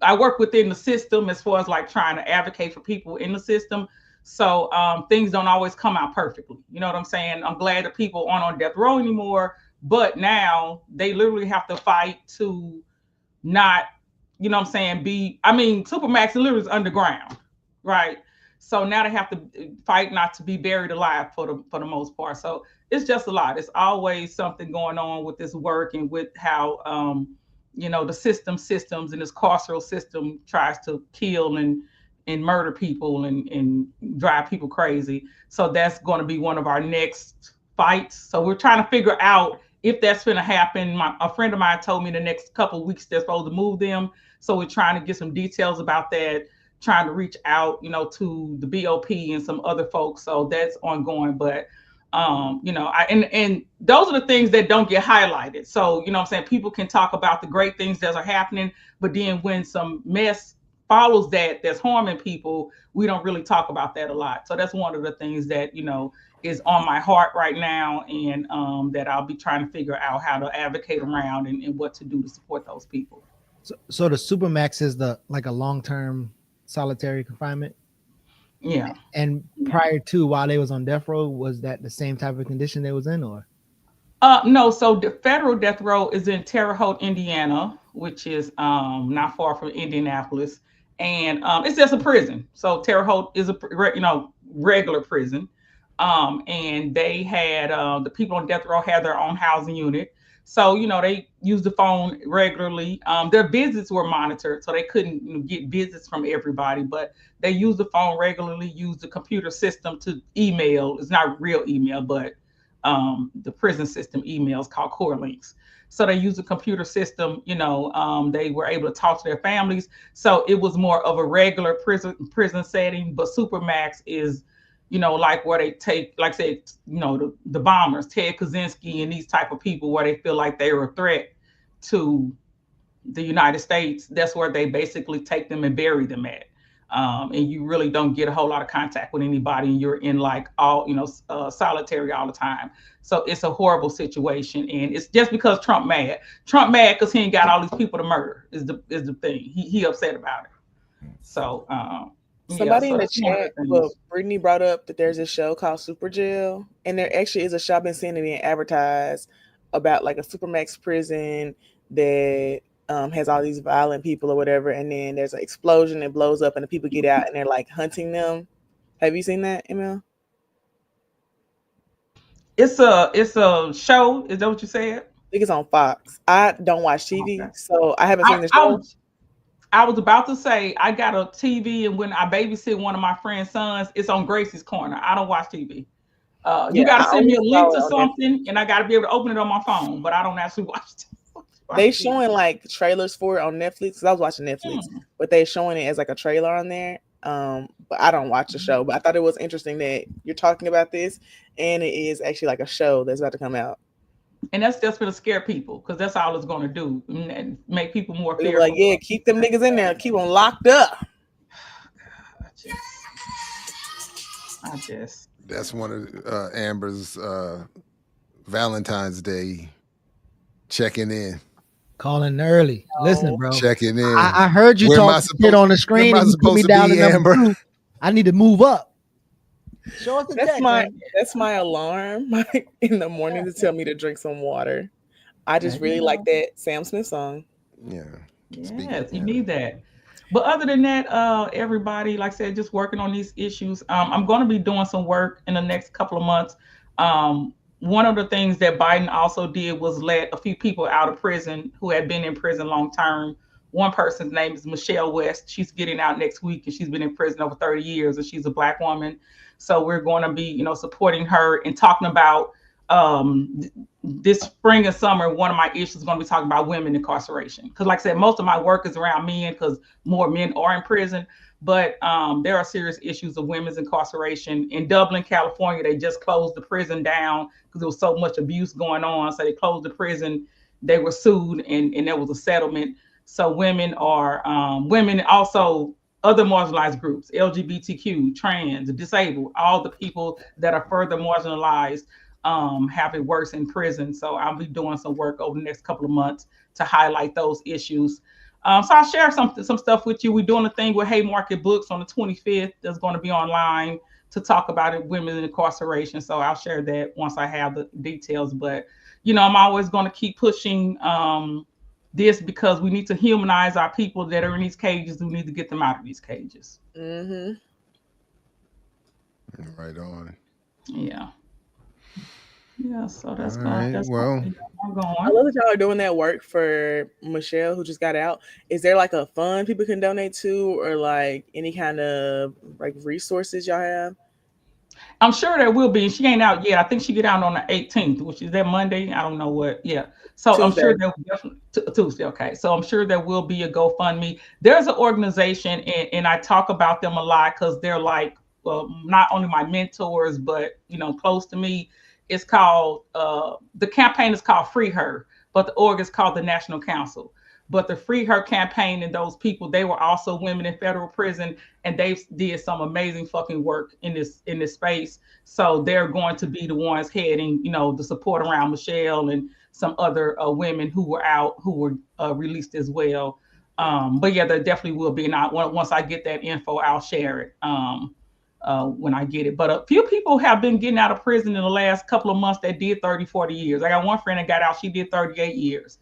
I work within the system as far as trying to advocate for people in the system. So things don't always come out perfectly. You know what I'm saying? I'm glad that people aren't on death row anymore, but now they literally have to fight to not, Supermax literally is underground, right? So now they have to fight not to be buried alive for the most part. So it's just a lot. It's always something going on with this work and with how, the systems and this carceral system tries to kill and murder people and drive people crazy. So that's going to be one of our next fights. So we're trying to figure out if that's going to happen. A friend of mine told me the next couple of weeks they're supposed to move them. So we're trying to get some details about that, trying to reach out, to the BOP and some other folks. So that's ongoing. But, and those are the things that don't get highlighted. So, people can talk about the great things that are happening, but then when some mess follows that's harming people, we don't really talk about that a lot. So that's one of the things that is on my heart right now, and that I'll be trying to figure out how to advocate around and what to do to support those people. So the Supermax is a long-term solitary confinement. Yeah. And prior to, while they was on death row, was that the same type of condition they was in, or? No. So the federal death row is in Terre Haute, Indiana, which is not far from Indianapolis. And it's just a prison. So Terre Haute is a regular prison. And they had the people on death row had their own housing unit. So they used the phone regularly. Their visits were monitored, so they couldn't get visits from everybody. But they used the phone regularly. Used the computer system to email. It's not real email, but the prison system emails called core links. So they used the computer system, they were able to talk to their families. So it was more of a regular prison setting, but Supermax is, where they take, like say, the bombers, Ted Kaczynski and these type of people where they feel like they're a threat to the United States. That's where they basically take them and bury them at. And you really don't get a whole lot of contact with anybody, and you're in solitary all the time. So it's a horrible situation, and it's just because Trump mad because he ain't got all these people to murder is the thing. He upset about it. So somebody in the chat, Brittany brought up that there's a show called Super Jail, and there actually is a show I've been seeing it being advertised about a Supermax prison that has all these violent people or whatever, and then there's an explosion that blows up and the people get out and they're hunting them. Have you seen that, Emil? It's a show. Is that what you said? I think it's on Fox. I don't watch TV, so I haven't seen the show. I was about to say I got a TV, and when I babysit one of my friend's sons, it's on Gracie's Corner. I don't watch TV. You got to send me a link to something, and I got to be able to open it on my phone, but I don't actually watch TV. They showing like trailers for it on Netflix. 'Cause I was watching Netflix, but they showing it as like a trailer on there. But I don't watch the show. But I thought it was interesting that you're talking about this, and it is actually like a show that's about to come out. And that's just going to scare people because that's all it's going to do, make people more fearful. Like, yeah, keep them niggas in there, keep them locked up. I just. That's one of Amber's Valentine's Day checking in. Calling early. Listen, bro. Checking in. I heard you talk shit on the screen and you put me down to number 2. I need to move up. Show us the that's my alarm in the morning to tell me to drink some water. I just really like that Sam Smith song. Yeah. Yes, you need that. But other than that, everybody, like I said, just working on these issues. I'm going to be doing some work in the next couple of months. One of the things that Biden also did was let a few people out of prison who had been in prison long term. One person's name is Michelle West. She's getting out next week, and she's been in prison over 30 years, and she's a Black woman. So we're going to be, supporting her and talking about this spring and summer. One of my issues is going to be talking about women incarceration. Because like I said, most of my work is around men because more men are in prison. But there are serious issues of women's incarceration. In Dublin, California, they just closed the prison down because there was so much abuse going on. So they closed the prison. They were sued, and there was a settlement. So women are women, also other marginalized groups, LGBTQ, trans, disabled, all the people that are further marginalized have it worse in prison. So I'll be doing some work over the next couple of months to highlight those issues. So I'll share some stuff with you. We're doing a thing with Haymarket Books on the 25th. That's going to be online to talk about it, women in incarceration. So I'll share that once I have the details. But, I'm always going to keep pushing this because we need to humanize our people that are in these cages. We need to get them out of these cages. Right on. Yeah. Yeah, so that's going. I love that y'all are doing that work for Michelle, who just got out. Is there like a fund people can donate to, or like any kind of like resources y'all have? I'm sure there will be. She ain't out yet. I think she get out on the 18th, which is that Monday. I don't know what. Yeah. So Tuesday. I'm sure there will definitely Tuesday. Okay. So I'm sure there will be a GoFundMe. There's an organization, and I talk about them a lot because they're like not only my mentors, but close to me. It's called the campaign is called Free Her, but the org is called the National Council. But the Free Her campaign and those people, they were also women in federal prison, and they did some amazing fucking work in this space. So they're going to be the ones heading, the support around Michelle and some other women who were out, who were released as well. But yeah, there definitely will be. And once I get that info, I'll share it when I get it. But a few people have been getting out of prison in the last couple of months that did 30, 40 years. I got one friend that got out. She did 38 years.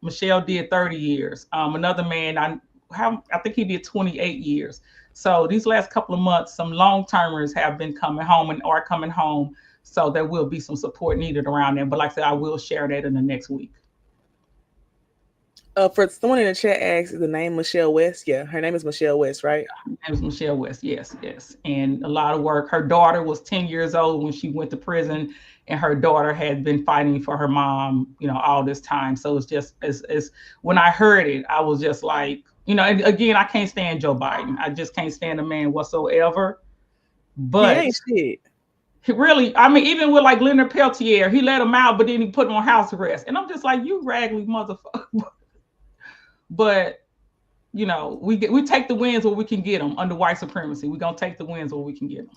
Michelle did 30 years. Another man, I think he did 28 years. So these last couple of months, some long-termers have been coming home and are coming home. So there will be some support needed around them. But like I said, I will share that in the next week. For someone in the chat asks, the name Michelle West? Yeah, her name is Michelle West, right? Her name is Michelle West, yes. And a lot of work. Her daughter was 10 years old when she went to prison, and her daughter had been fighting for her mom, all this time. So it's just, as when I heard it, I was just like, and again, I can't stand Joe Biden. I just can't stand the man whatsoever. But he ain't shit. He really, even with like Leonard Peltier, he let him out, but then he put him on house arrest. And I'm just like, you raggedy motherfucker. But we take the wins where we can get them under white supremacy. We're gonna take the wins where we can get them.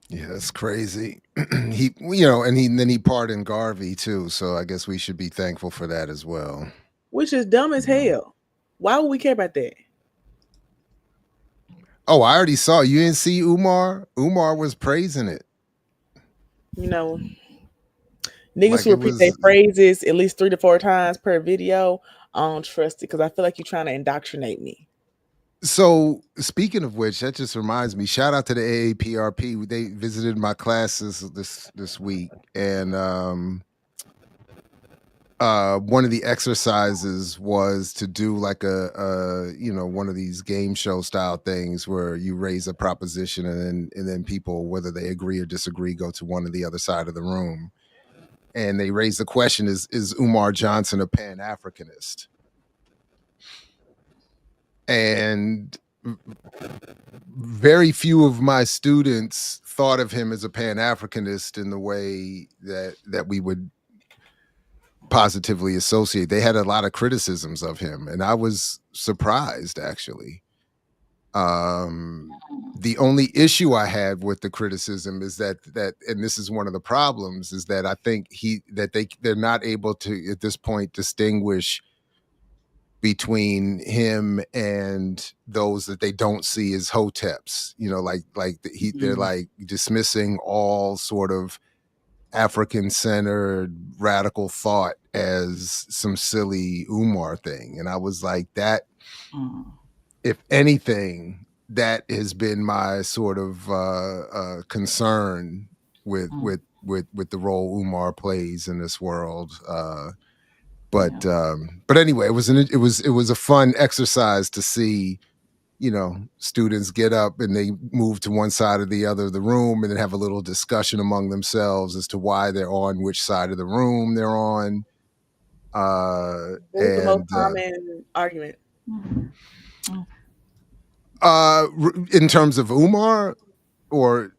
Yeah, that's crazy. And then he pardoned Garvey too. So I guess we should be thankful for that as well. Which is dumb as hell. Why would we care about that? Oh, I already saw. You didn't see Umar? Umar was praising it. Niggas who repeat their phrases at least 3 to 4 times per video, I don't trust it because I feel like you're trying to indoctrinate me. So speaking of which, that just reminds me, shout out to the AAPRP. They visited my classes this week, and one of the exercises was to do like a one of these game show style things where you raise a proposition and then people, whether they agree or disagree, go to one or the other side of the room. and they raised the question: Is Umar Johnson a Pan-Africanist? And very few of my students thought of him as a Pan-Africanist in the way that we would positively associate. They had a lot of criticisms of him, and I was surprised, actually. The only issue I had with the criticism is that and this is one of the problems, is that I think they're not able to at this point distinguish between him and those that they don't see as hoteps. You know, they're like dismissing all sort of African-centered radical thought as some silly Umar thing. And I was like, that, if anything, that has been my sort of concern with the role Umar plays in this world. But anyway, it was a fun exercise to see, you know, students get up and they move to one side or the other of the room and then have a little discussion among themselves as to why they're on which side of the room they're on. What was the most common argument? In terms of Umar, or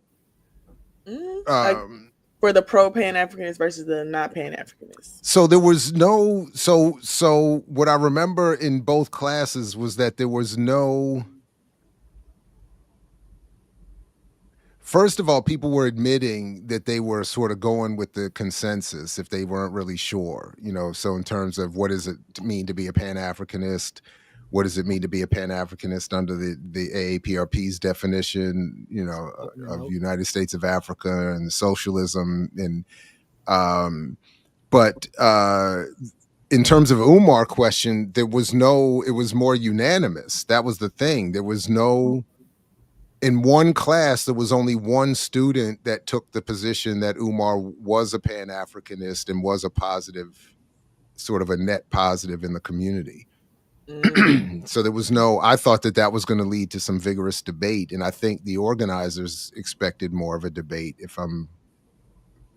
for the pro Pan-Africanist versus the not Pan-Africanist. So there was no, so what I remember in both classes was that there was no, first of all, people were admitting that they were sort of going with the consensus if they weren't really sure, you know. So in terms of what does it mean to be a Pan-Africanist, what does it mean to be a Pan-Africanist under the AAPRP's definition, you know, of United States of Africa and socialism, and but in terms of Umar question, there was no, it was more unanimous. That was the thing. There was no, in one class, there was only one student that took the position that Umar was a Pan-Africanist and was a positive, sort of a net positive in the community. So there was no, I thought that was going to lead to some vigorous debate. And I think the organizers expected more of a debate, if I'm,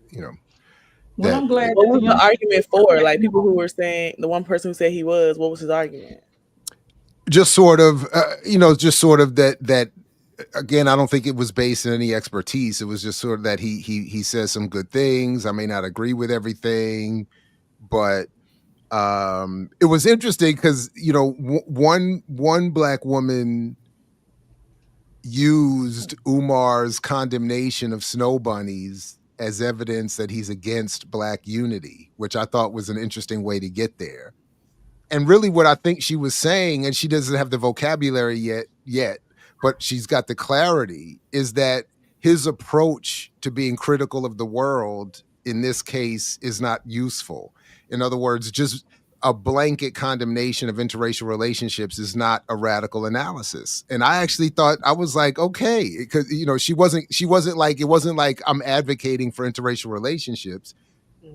you know. Well, I'm glad. What was the argument for? Like, people who were saying, the one person who said he was, what was his argument? Just sort of, you know, just sort of that, again, I don't think it was based in any expertise. It was just sort of that he says some good things. I may not agree with everything, but it was interesting because, you know, one Black woman used Umar's condemnation of snow bunnies as evidence that he's against Black unity, which I thought was an interesting way to get there. And really what I think she was saying, and she doesn't have the vocabulary yet, but she's got the clarity, is that his approach to being critical of the world in this case is not useful. In other words, just a blanket condemnation of interracial relationships is not a radical analysis. And I actually thought, I was like, okay, because, you know, she wasn't like, it wasn't like I'm advocating for interracial relationships.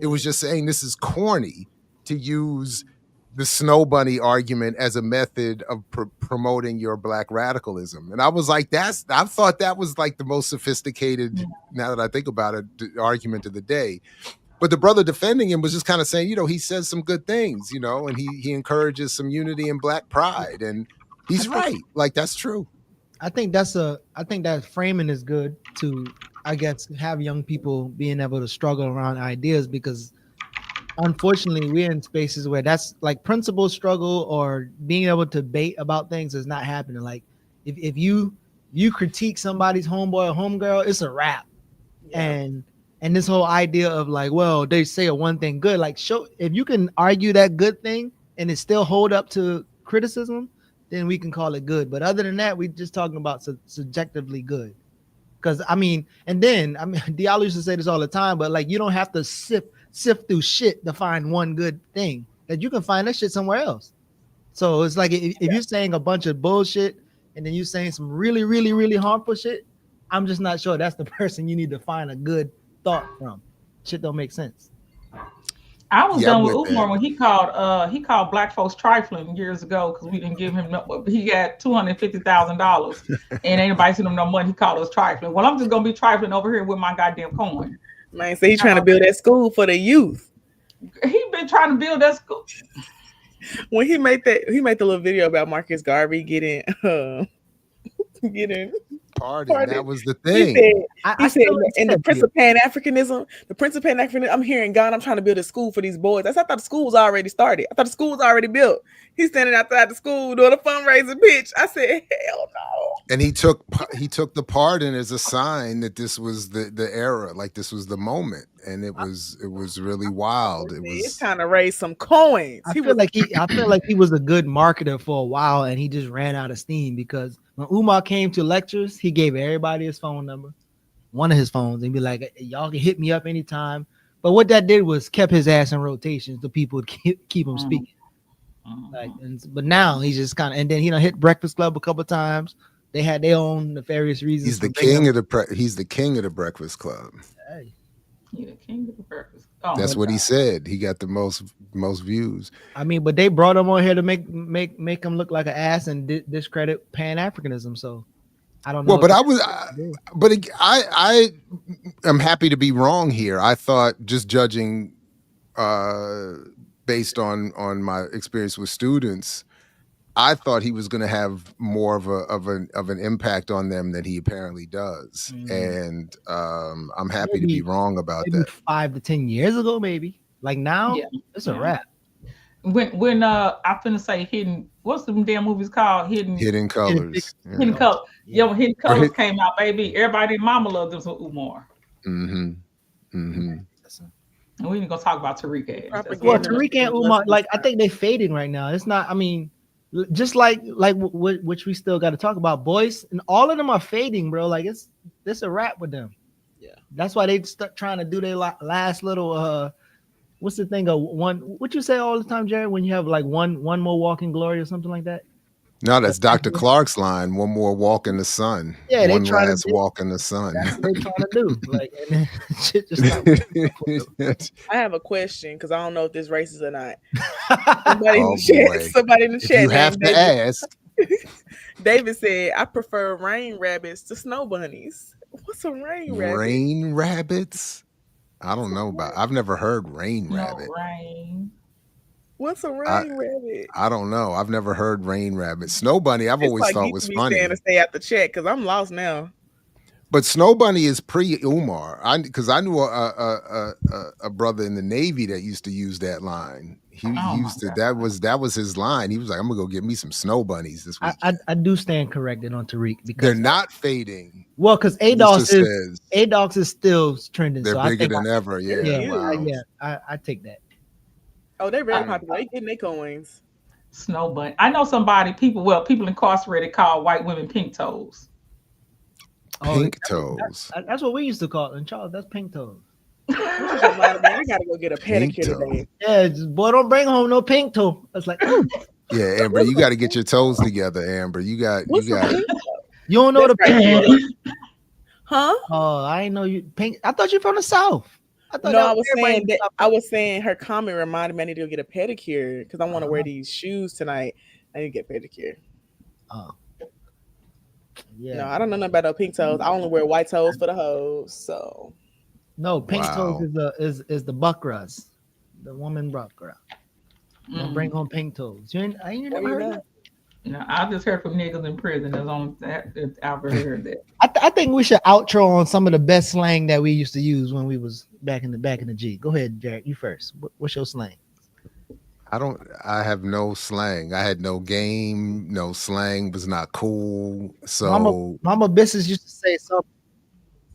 It was just saying this is corny to use the snow bunny argument as a method of promoting your Black radicalism. And I was like, I thought that was like the most sophisticated, now that I think about it, argument of the day. But the brother defending him was just kind of saying, you know, he says some good things, you know, and he encourages some unity and Black pride. And he's right. Like, that's true. I think that framing is good to, I guess, have young people being able to struggle around ideas, because unfortunately we're in spaces where that's like principle struggle or being able to debate about things is not happening. Like if you critique somebody's homeboy or homegirl, it's a wrap. Yeah. And this whole idea of like, well, they say a one thing good, like show, if you can argue that good thing and it still hold up to criticism, then we can call it good. But other than that, we're just talking about subjectively good. Because Diallo used to say this all the time, but like, you don't have to sift through shit to find one good thing, that you can find that shit somewhere else. So it's like, if you're saying a bunch of bullshit and then you're saying some really, really, really harmful shit, I'm just not sure that's the person you need to find a good thought from. Shit don't make sense. I was done with Umar when he called Black folks trifling years ago because we didn't give him he had $250,000 and ain't nobody sent him no money. He called us trifling. Well, I'm just gonna be trifling over here with my goddamn coin. Man, so he's trying to build that school for the youth. He been trying to build that school. When he made the little video about Marcus Garvey getting pardon. That was the thing. He said in the Prince of Pan-Africanism, I'm here in Ghana, I'm trying to build a school for these boys. I thought the school was already started. I thought the school was already built. He's standing outside the school doing a fundraising pitch. I said, hell no. And he took the pardon as a sign that this was the era, like this was the moment, and it was really wild. It's trying to raise some coins. I feel like he was a good marketer for a while, and he just ran out of steam because when Umar came to lectures, he gave everybody his phone number, one of his phones, and be like, y'all can hit me up anytime. But what that did was kept his ass in rotations. The people would keep him speaking. But now he's just kind of, and then he hit Breakfast Club a couple of times. They had their own nefarious reasons. He's the king of the Breakfast Club. Hey. He's the king of the Breakfast. That's what he said. He got the most views. I mean, but they brought him on here to make him look like an ass and discredit Pan-Africanism. So I don't know. Well, but I am happy to be wrong here. I thought, just judging based on my experience with students, I thought he was going to have more of an impact on them than he apparently does, and I'm happy to be wrong about that. 5 to 10 years ago, maybe. Like now, it's a wrap. When I finna say Hidden, what's the damn movies called? Hidden Colors. Hidden Colors. Yeah, when Hidden Colors came out, baby, everybody, mama loved them some Umar. Mm-hmm. Mm-hmm. And we ain't gonna talk about Tariq. Well, Tariq and Umar, like I think they fading right now. It's not. I mean. Just like which we still got to talk about, boys, and all of them are fading, bro. Like it's a wrap with them. Yeah, that's why they stuck trying to do their last little what's the thing of one? What you say all the time, Jared? When you have like one more walk in glory or something like that? No, that's Dr. Clark's line. One more walk in the sun. Yeah, one last walk in the sun. That's what they're trying to do. Like, and shit just not I have a question because I don't know if this racist or not. Somebody in the chat. You have to ask. David said, "I prefer rain rabbits to snow bunnies." What's a rain rabbit? Rain rabbits? I don't know about. I've never heard rain rabbit. Rain. What's a rain rabbit? I don't know. I've never heard rain rabbit. Snow bunny, I've always thought was funny. To stay at the check because I'm lost now. But Snow Bunny is pre-Umar. Because I knew a brother in the Navy that used to use that line. He used to. That was his line. He was like, "I'm gonna go get me some snow bunnies this week." I do stand corrected on Tariq because they're not fading. Well, because ADOS is still trending. They're bigger than ever. Yeah, yeah. I take that. Oh, they're very popular. They getting their coins. Snow bunny. I know people incarcerated call white women pink toes. Pink toes. That's what we used to call it in Charles. That's pink toes. I gotta go get a pedicure today. Yeah, boy, don't bring home no pink toe. It's like, yeah, Amber, you got to get your toes together, Amber. You got. You don't know the pink. Huh? Oh, I didn't know you pink. I thought you from the South. I was saying her comment reminded me I need to go get a pedicure because I want to wear these shoes tonight. I need to get a pedicure. Oh. Yeah. No, I don't know nothing about no pink toes. I only wear white toes for the hoes. So no, pink toes is the buckras, the woman buckra. Don't bring home pink toes. You ain't never heard that? No, I just heard from niggas in prison. That's on that I've heard that. I think we should outro on some of the best slang that we used to use when we was back in the G. Go ahead, Jared. You first. What's your slang? I have no slang. I had no game. No slang was not cool. So Mama Business used to say something.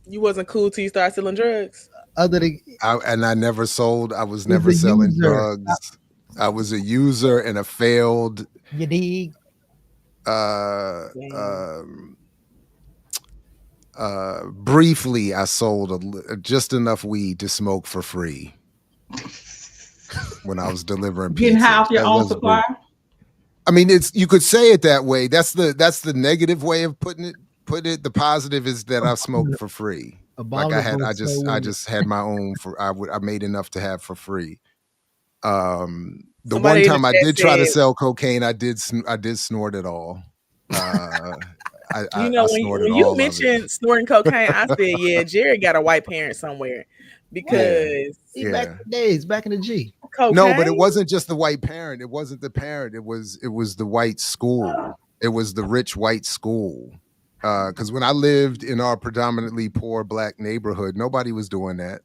You wasn't cool till you started selling drugs. I never sold. I was never selling drugs. I was a user and a failed. You dig? Briefly, I sold just enough weed to smoke for free when I was delivering pizza. Getting half your own supply. I mean, you could say it that way. That's the negative way of putting it. The positive is that I smoked for free. Like I just had my own I made enough to have for free. The one time I did try to sell cocaine, I did snort it all. When you mentioned snorting cocaine, I said, yeah, Jerry got a white parent somewhere. because back in the days, back in the G. Cocaine? No, but it wasn't just the white parent. It wasn't the parent. It was the white school. It was the rich white school. Because when I lived in our predominantly poor Black neighborhood, nobody was doing that.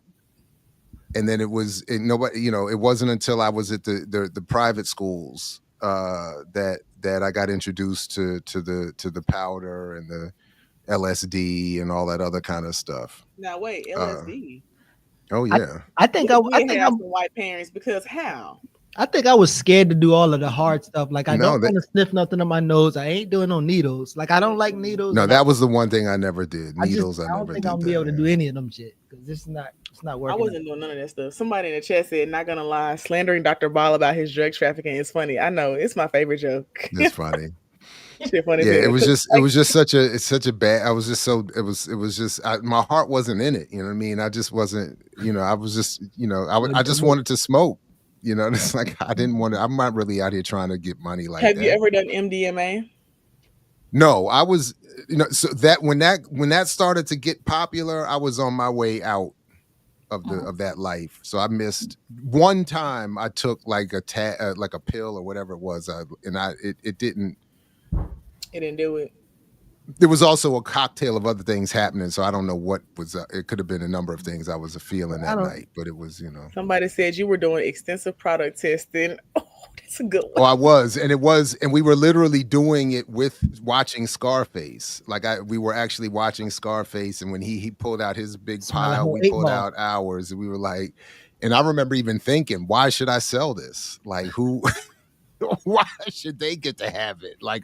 And then nobody, it wasn't until I was at the private schools that I got introduced to the powder and the LSD and all that other kind of stuff. Now wait, LSD. Oh yeah. I think I'm white parents because how? I think I was scared to do all of the hard stuff. Like I don't No, want to sniff nothing on my nose. I ain't doing no needles. Like I don't like needles. No, that was the one thing I never did. Needles, I don't think I'll be able to do any of them shit because it's not working. I wasn't doing none of that stuff. Somebody in the chat said, "Not gonna lie, slandering Dr. Ball about his drug trafficking is funny." I know it's my favorite joke. It's funny. Shit funny. Yeah, it was just such a bad. I was just so it was just my heart wasn't in it. You know what I mean? I just wasn't. I was just I just wanted to smoke. It's like I didn't want to. I'm not really out here trying to get money like that. Have you ever done MDMA? No, I was. So that when that started to get popular, I was on my way out of that life. So I missed one time. I took like a pill or whatever it was, it didn't. It didn't do it. There was also a cocktail of other things happening, so I don't know what was. It could have been a number of things I was feeling that night, but it was, Somebody said you were doing extensive product testing. Oh, that's a good one. Oh, I was, and we were literally doing it with watching Scarface. Like we were actually watching Scarface, and when he pulled out his big pile, we pulled out ours, and we were like, and I remember even thinking, why should I sell this? Like who? Why should they get to have it? Like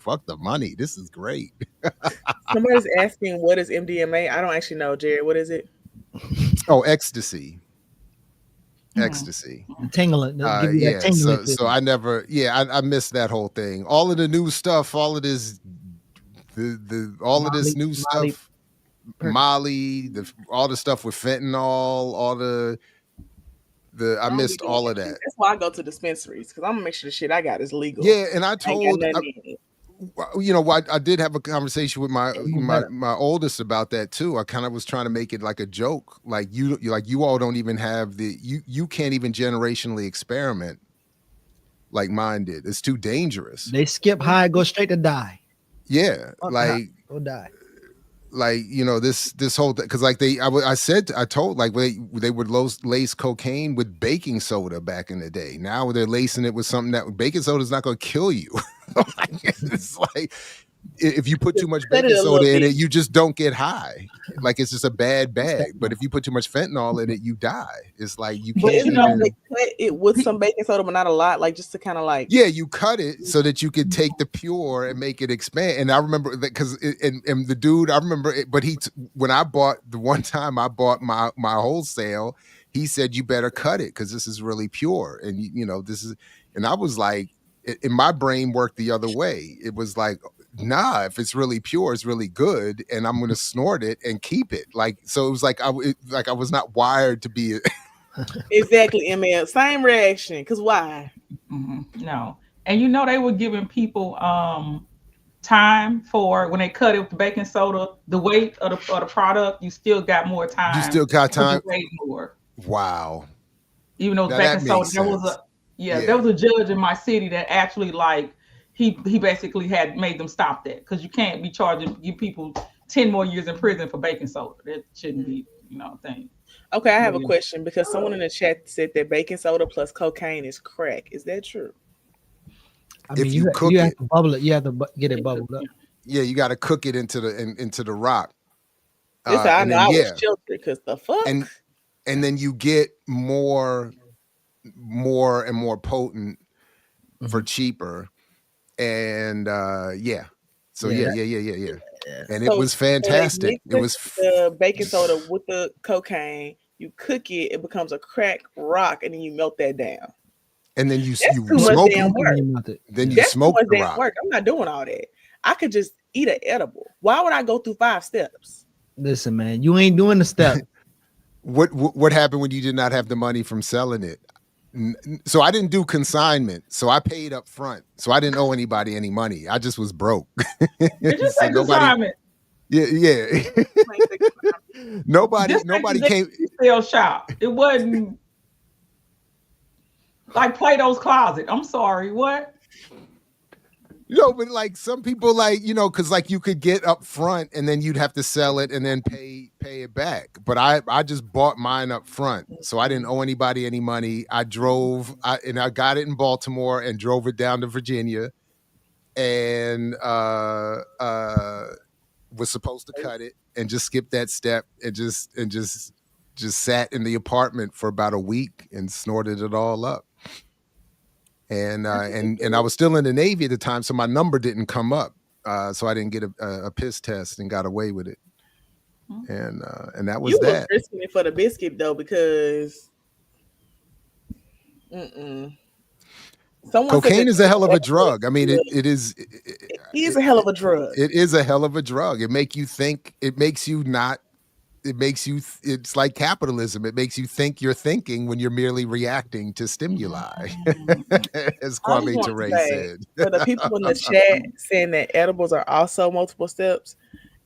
fuck the money. This is great. Somebody's asking what is MDMA. I don't actually know, Jared. What is it? Oh, ecstasy. Ecstasy. Tingling. Yeah. So I never. Yeah, I missed that whole thing. All of the new stuff. All of this. All of this new stuff. Molly. All the stuff with fentanyl. All the. I missed all of that. That's why I go to dispensaries because I'm gonna make sure the shit I got is legal. Yeah, and I told I did have a conversation with my oldest about that too. I kind of was trying to make it like a joke, like you all don't even have you can't even generationally experiment like mine did. It's too dangerous. They skip high, go straight to die. Yeah, go die. Like this whole thing, because like I told like they would lace cocaine with baking soda back in the day. Now they're lacing it with something that baking soda is not going to kill you. It's like if you put too much baking soda in it, you just don't get high. Like it's just a bad bag. But if you put too much fentanyl in it, you die. It's like you can't. They cut it with some baking soda, but not a lot. Like just to kind of like. Yeah, you cut it so that you could take the pure and make it expand. And I remember that because and the dude, I remember it, but when I bought the one time I bought my wholesale, he said you better cut it because this is really pure. And this is, and I was like, in my brain worked the other way. It was like, nah, if it's really pure, it's really good, and I'm gonna snort it and keep it. Like so, it was like I was not wired to be. Exactly, ML. Same reaction. Because why? Mm-hmm. No, and they were giving people time for when they cut it with the baking soda. The weight of the product, you still got more time. You still got time. Weight more. Wow. Even though baking soda, there was a judge in my city that actually he basically had made them stop that because you can't be give people 10 more years in prison for baking soda. That shouldn't be a thing. Okay, I have a question because someone in the chat said that baking soda plus cocaine is crack. Is that true? I mean, you have to bubble it. You have to get it bubbled up. Yeah, you got to cook it into the rock. I know I was children because the fuck. And then you get more and more potent for cheaper. And yeah. So yeah. And it was fantastic. It was the baking soda with the cocaine. You cook it, it becomes a crack rock, and then you melt that down. And then you smoke it. Then you smoke the rock. I'm not doing all that. I could just eat an edible. Why would I go through 5 steps? Listen, man, you ain't doing the step. What happened when you did not have the money from selling it? So I didn't do consignment. So I paid up front. So I didn't owe anybody any money. I just was broke. Did you say consignment? Yeah. Nobody This ain't came. the resale shop. It wasn't like Plato's Closet. I'm sorry, what? No, but like some people, like, you know, because like you could get up front and then you'd have to sell it and then pay it back. But I just bought mine up front, so I didn't owe anybody any money. I drove, and I got it in Baltimore and drove it down to Virginia, and was supposed to cut it and just skip that step and just sat in the apartment for about a week and snorted it all up. And I was still in the Navy at the time, so my number didn't come up, so I didn't get a piss test and got away with it. And that was you that. was risking it for the biscuit though, because cocaine is a hell of a drug. I mean, it is. It is a hell of a drug. It is a hell of a drug. It makes you think. It makes you not. It makes you. It's like capitalism. It makes you think you're thinking when you're merely reacting to stimuli, as Kwame Ture said. For the people in the chat saying that edibles are also multiple steps,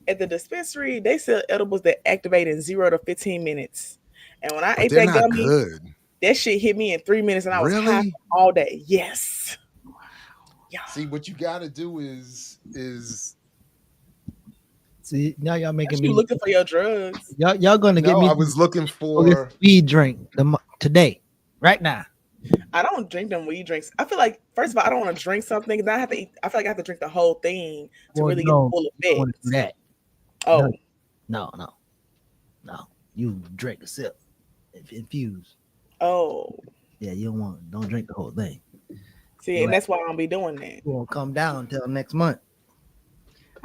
at the dispensary they sell edibles that activate in 0 to 15 minutes. And when I ate that gummy, good. That shit hit me in 3 minutes, and I was high all day. Yes. Yeah. See, what you got to do is. See, now y'all making me looking for your drugs. Y'all gonna get me. I was looking for weed drink today, right now. I don't drink them weed drinks. I feel like, first of all, I don't want to drink something. Then I have to eat. I feel like I have to drink the whole thing to really get the full effect. That. Oh no! You drink a sip, infuse. Oh yeah, you don't drink the whole thing. See, and that's why I don't be doing that. You won't come down until next month.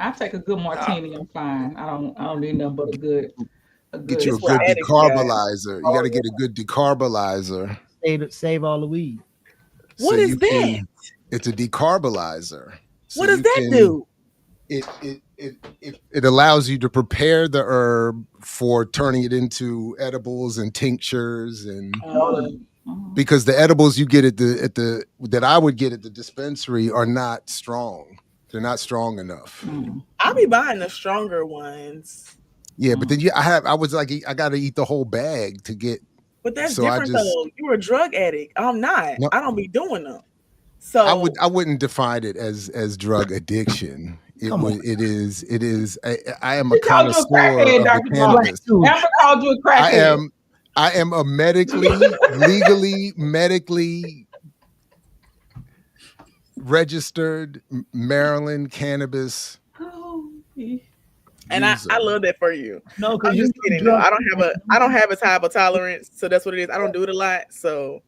I take a good martini. I'm fine. I don't need nothing but a good. Get you a good decarbolizer. You got to get a good decarbolizer. Save all the weed. What is that? It's a decarbolizer. What does that do? It allows you to prepare the herb for turning it into edibles and tinctures, and because the edibles you get at the that I would get at the dispensary are not strong. They're not strong enough. I'll be buying the stronger ones. Yeah, but then I was like, I got to eat the whole bag to get. But that's different though. You're a drug addict. I'm not. No, I don't be doing them. So I wouldn't define it as drug addiction. It is. I am a connoisseur of the cannabis. Amber called you a crackhead. I am a medically registered Maryland cannabis. And I love that for you. No, I'm just kidding. No, I don't have a type of tolerance, so that's what it is. I don't do it a lot, so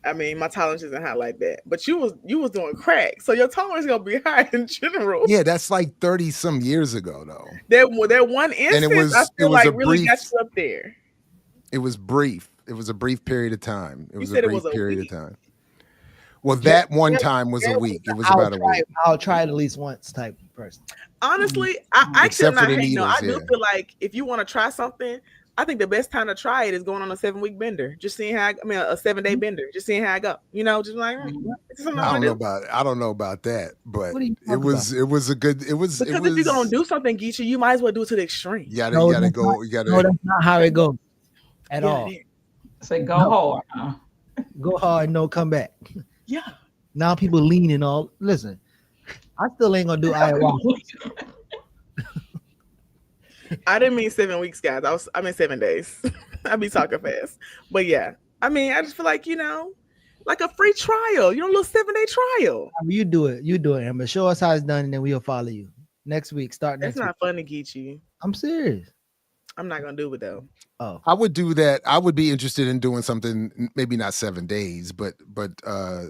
I mean my tolerance isn't high like that. But you was doing crack, so your tolerance is gonna be high in general. Yeah, that's like 30 some years ago though. There one instance I feel like really got you up there. It was brief. It was a brief period of time. It was a brief period of time. Well, that one time was a week. It was about a week. I'll try it at least once type of person. Honestly, I actually not hate. No, I do feel like if you want to try something, I think the best time to try it is going on a 7-week bender. Just seeing how a 7-day bender. Just seeing how I go. You know, just like I don't know about that, but it was a good. Because if you're gonna do something, Geechee, you might as well do it to the extreme. You gotta go. No, that's not how it goes at all. Say go hard. Go hard, no come back. Yeah. Now people leaning all. Listen, I still ain't gonna do ayahuasca. I didn't mean 7 weeks, guys. I meant 7 days. I be talking fast, but yeah. I mean, I just feel like like a free trial. A little 7-day trial. You do it, Amber. Show us how it's done, and then we'll follow you next week. Start next. That's not funny, Geechee. I'm serious. I'm not gonna do it though. Oh, I would do that. I would be interested in doing something, maybe not 7 days, but I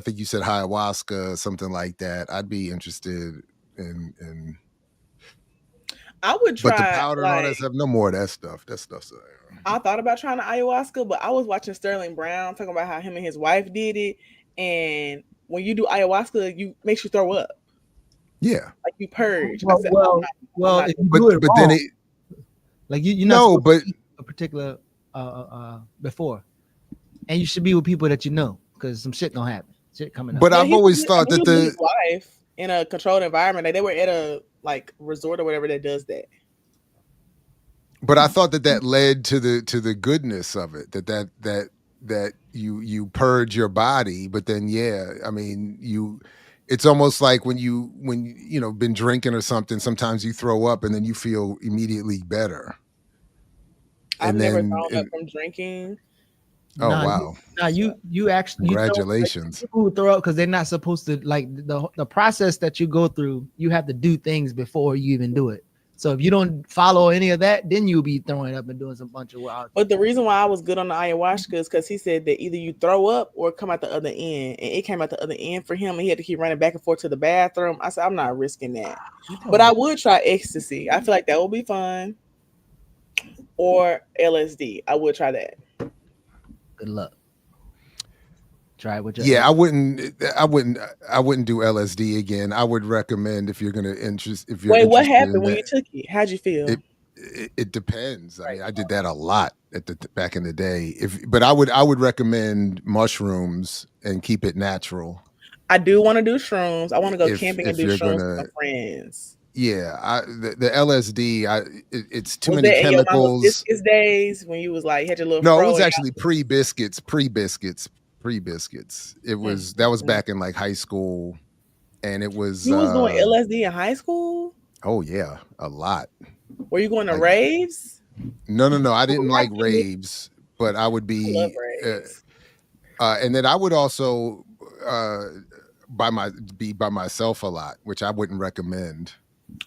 think you said ayahuasca, something like that. I'd be interested in. I would try, but the powder and all that stuff. No more of that stuff. That stuff's. I thought about trying the ayahuasca, but I was watching Sterling Brown talking about how him and his wife did it, and when you do ayahuasca, makes you throw up. Yeah, like you purge. Well, if you do it but wrong, then it. Like you know, but a particular before, and you should be with people that you know, because some shit gonna happen. Shit coming up. But I've always thought that his wife in a controlled environment, they were at a resort or whatever that does that. But I thought that led to the goodness of it. That you purge your body, but then I mean it's almost like when you been drinking or something. Sometimes you throw up and then you feel immediately better. I've never thrown up from drinking. Oh wow! You actually congratulations. People who throw up because they're not supposed to, like the process that you go through. You have to do things before you even do it. So if you don't follow any of that, then you'll be throwing up and doing some bunch of wild. But the reason why I was good on the ayahuasca is because he said that either you throw up or come out the other end, and it came out the other end for him, and he had to keep running back and forth to the bathroom. I said, I'm not risking that, but I would try ecstasy. I feel like that would be fun, or LSD. I would try that. Good luck. Try it with your I wouldn't do LSD again. I would recommend if you're gonna Wait, what happened when you took it? How'd you feel? It depends. I mean, I did that a lot back in the day. But I would recommend mushrooms and keep it natural. I do want to do shrooms. I want to go camping and do shrooms with my friends. Yeah, the LSD. It's too many chemicals. Biscuits days when you was like had your little. No, it was actually pre-biscuits. It was that was back in like high school, and it was. You was doing LSD in high school? Oh yeah, a lot. Were you going to raves? No. I didn't like raves, but I would be. I love raves. And then I would also be by myself a lot, which I wouldn't recommend.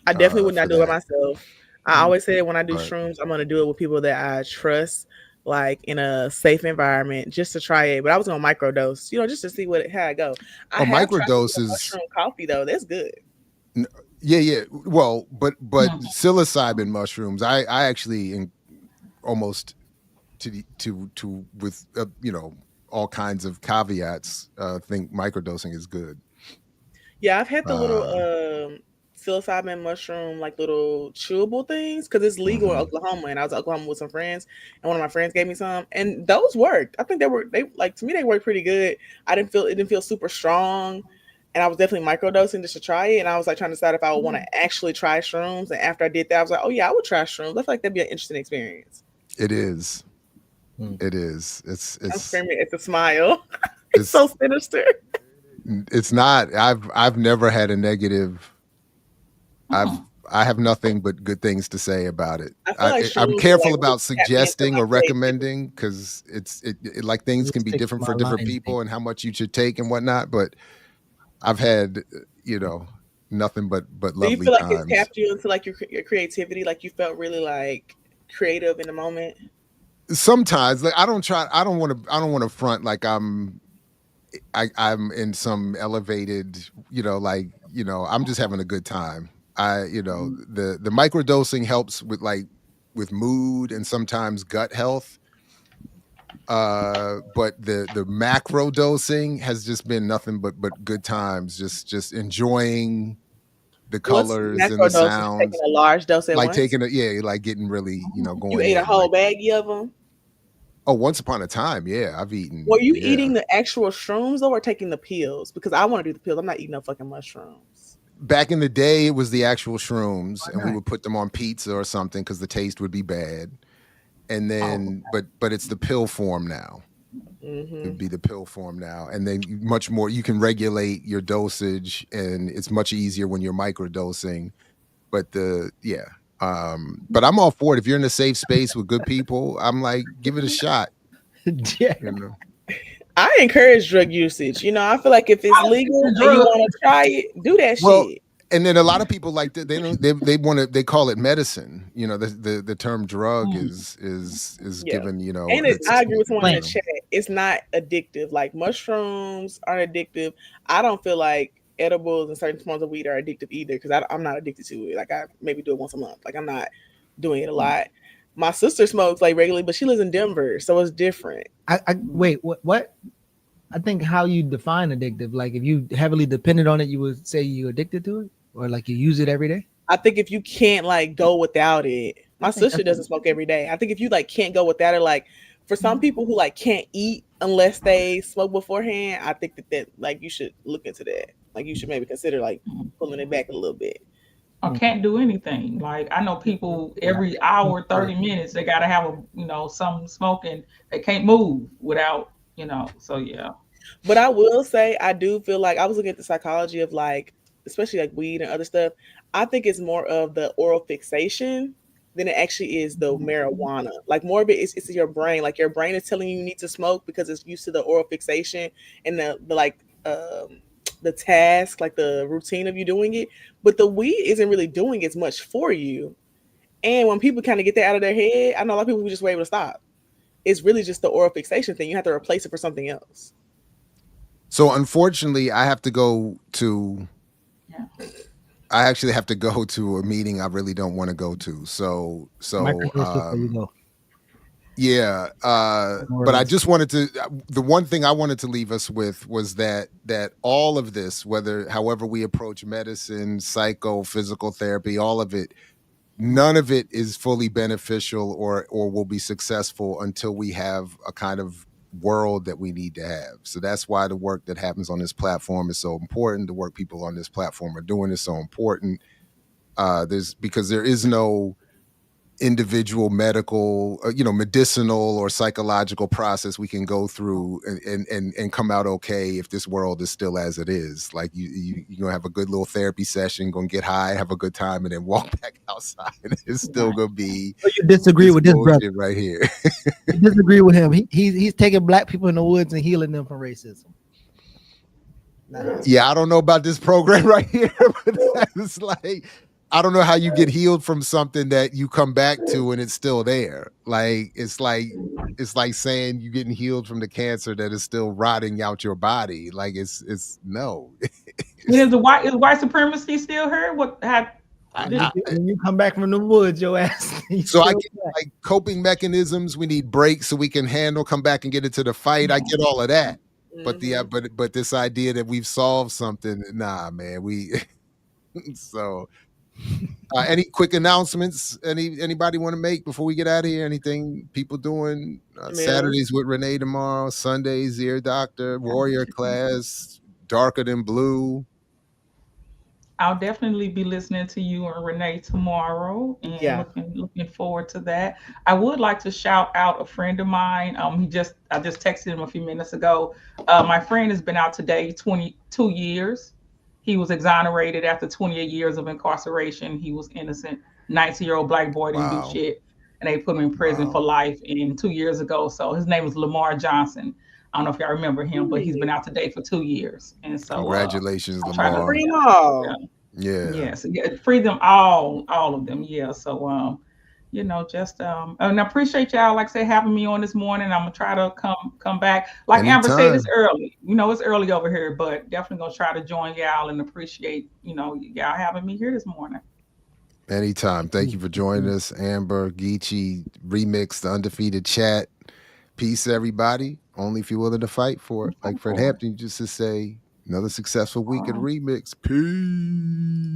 I definitely would not do it by myself. I always say when I do shrooms, I'm going to do it with people that I trust, like in a safe environment, just to try it. But I was going to microdose, just to see how it go. Microdose is mushroom coffee though. That's good. Yeah. Well, but psilocybin mushrooms, I actually almost with all kinds of caveats think microdosing is good. Yeah, I've had the little psilocybin mushroom, like little chewable things, because it's legal in Oklahoma, and I was in Oklahoma with some friends, and one of my friends gave me some, and those worked. I think they to me they worked pretty good. It didn't feel super strong, and I was definitely microdosing just to try it, and I was like trying to decide if I would want to actually try shrooms, and after I did that, I was like, oh yeah, I would try shrooms. I feel like that'd be an interesting experience. It is. It is. I'm screaming at the smile. It's so sinister. It's not. I've never had a negative. I have nothing but good things to say about it. I'm careful about suggesting or recommending because it like things can be different for different people and how much you should take and whatnot. But I've had nothing but lovely times. Do you feel like it tapped you into like your creativity? Like you felt really like creative in the moment? Sometimes, like I don't want to front like I'm in some elevated, I'm just having a good time. The microdosing helps with mood and sometimes gut health. But the macro dosing has just been nothing but good times. Just enjoying the colors and the sounds. Taking a large dose at once? Like getting really, going. You ate a whole baggie of them? Oh, once upon a time, yeah, I've eaten. Were you eating the actual shrooms though, or taking the pills? Because I want to do the pills. I'm not eating no fucking mushrooms. Back in the day, it was the actual shrooms, and we would put them on pizza or something because the taste would be bad. And then, but it's the pill form now. It'd be the pill form now, and then much more. You can regulate your dosage, and it's much easier when you're microdosing. But but I'm all for it. If you're in a safe space with good people, I'm like, give it a shot. Yeah. I encourage drug usage. I feel like if it's legal and you want to try it, do that shit. And then a lot of people like that. They call it medicine. The term drug is given. And I agree with someone in the chat. It's not addictive. Like mushrooms aren't addictive. I don't feel like edibles and certain forms of weed are addictive either, because I'm not addicted to it. Like I maybe do it once a month. Like I'm not doing it a lot. My sister smokes like regularly, but she lives in Denver, so it's different. Wait, what? I think how you define addictive. Like if you heavily dependent on it, you would say you're addicted to it, or like you use it every day. I think if you can't like go without it, my sister doesn't smoke every day. I think if you like can't go without it, like for some people who like can't eat unless they smoke beforehand, I think that like you should look into that. Like you should maybe consider like pulling it back a little bit. or can't do anything. Like I know people every hour, 30 minutes, they gotta have some smoking. They can't move without, so yeah. But I will say, I do feel like I was looking at the psychology of like, especially like weed and other stuff. I think it's more of the oral fixation than it actually is the marijuana. Like more of it is it's your brain. Like your brain is telling you need to smoke because it's used to the oral fixation and the like the task, like the routine of you doing it. But the weed isn't really doing as much for you. And when people kind of get that out of their head, I know a lot of people who just were able to stop. It's really just the oral fixation thing. You have to replace it for something else. So unfortunately, I have to go to. Yeah. I actually have to go to a meeting I really don't want to go to. So yeah. But I just wanted to. The one thing I wanted to leave us with was that all of this, however we approach medicine, psycho, physical therapy, all of it, none of it is fully beneficial or will be successful until we have a kind of world that we need to have. So that's why the work that happens on this platform is so important. The work people on this platform are doing is so important. Because there is no individual medical, medicinal or psychological process we can go through and come out okay if this world is still as it is. Like you're gonna have a good little therapy session, gonna get high, have a good time, and then walk back outside. It's still gonna be. So you disagree with this brother right here? You disagree with him. He's taking black people in the woods and healing them from racism. Yeah, I don't know about this program right here, but it's like, I don't know how you get healed from something that you come back to and it's still there. Like it's like saying you're getting healed from the cancer that is still rotting out your body. Like it's no. Is white supremacy still here? When you come back from the woods, your ass. So I get like coping mechanisms. We need breaks so we can come back and get into the fight. I get all of that. Mm-hmm. But this idea that we've solved something, nah, man. So any quick announcements anybody want to make before we get out of here? Anything people doing? Saturdays with Renee tomorrow, Sundays Ear Doctor, Warrior Class, Darker Than Blue. I'll definitely be listening to you and Renee tomorrow, and looking forward to that. I would like to shout out a friend of mine. I just texted him a few minutes ago. My friend has been out today 22 years. He was exonerated after 28 years of incarceration. He was innocent. 19-year-old black boy didn't do shit, and they put him in prison for life 2 years ago. So his name is Umar Johnson. I don't know if y'all remember him, but he's been out today for 2 years. And so congratulations, Lamar. Free them all. Yeah. Yes. Yeah, free them all of them. Yeah. So and I appreciate y'all, like I say, having me on this morning. I'm gonna try to come back. Like Amber said, it's early. It's early over here, but definitely gonna try to join y'all and appreciate, y'all having me here this morning. Anytime. Thank you for joining us, Amber, Geechee, Remix, the Undefeated Chat. Peace, everybody. Only if you're willing to fight for it. Like Fred Hampton used to say, another successful week at Remix. Peace.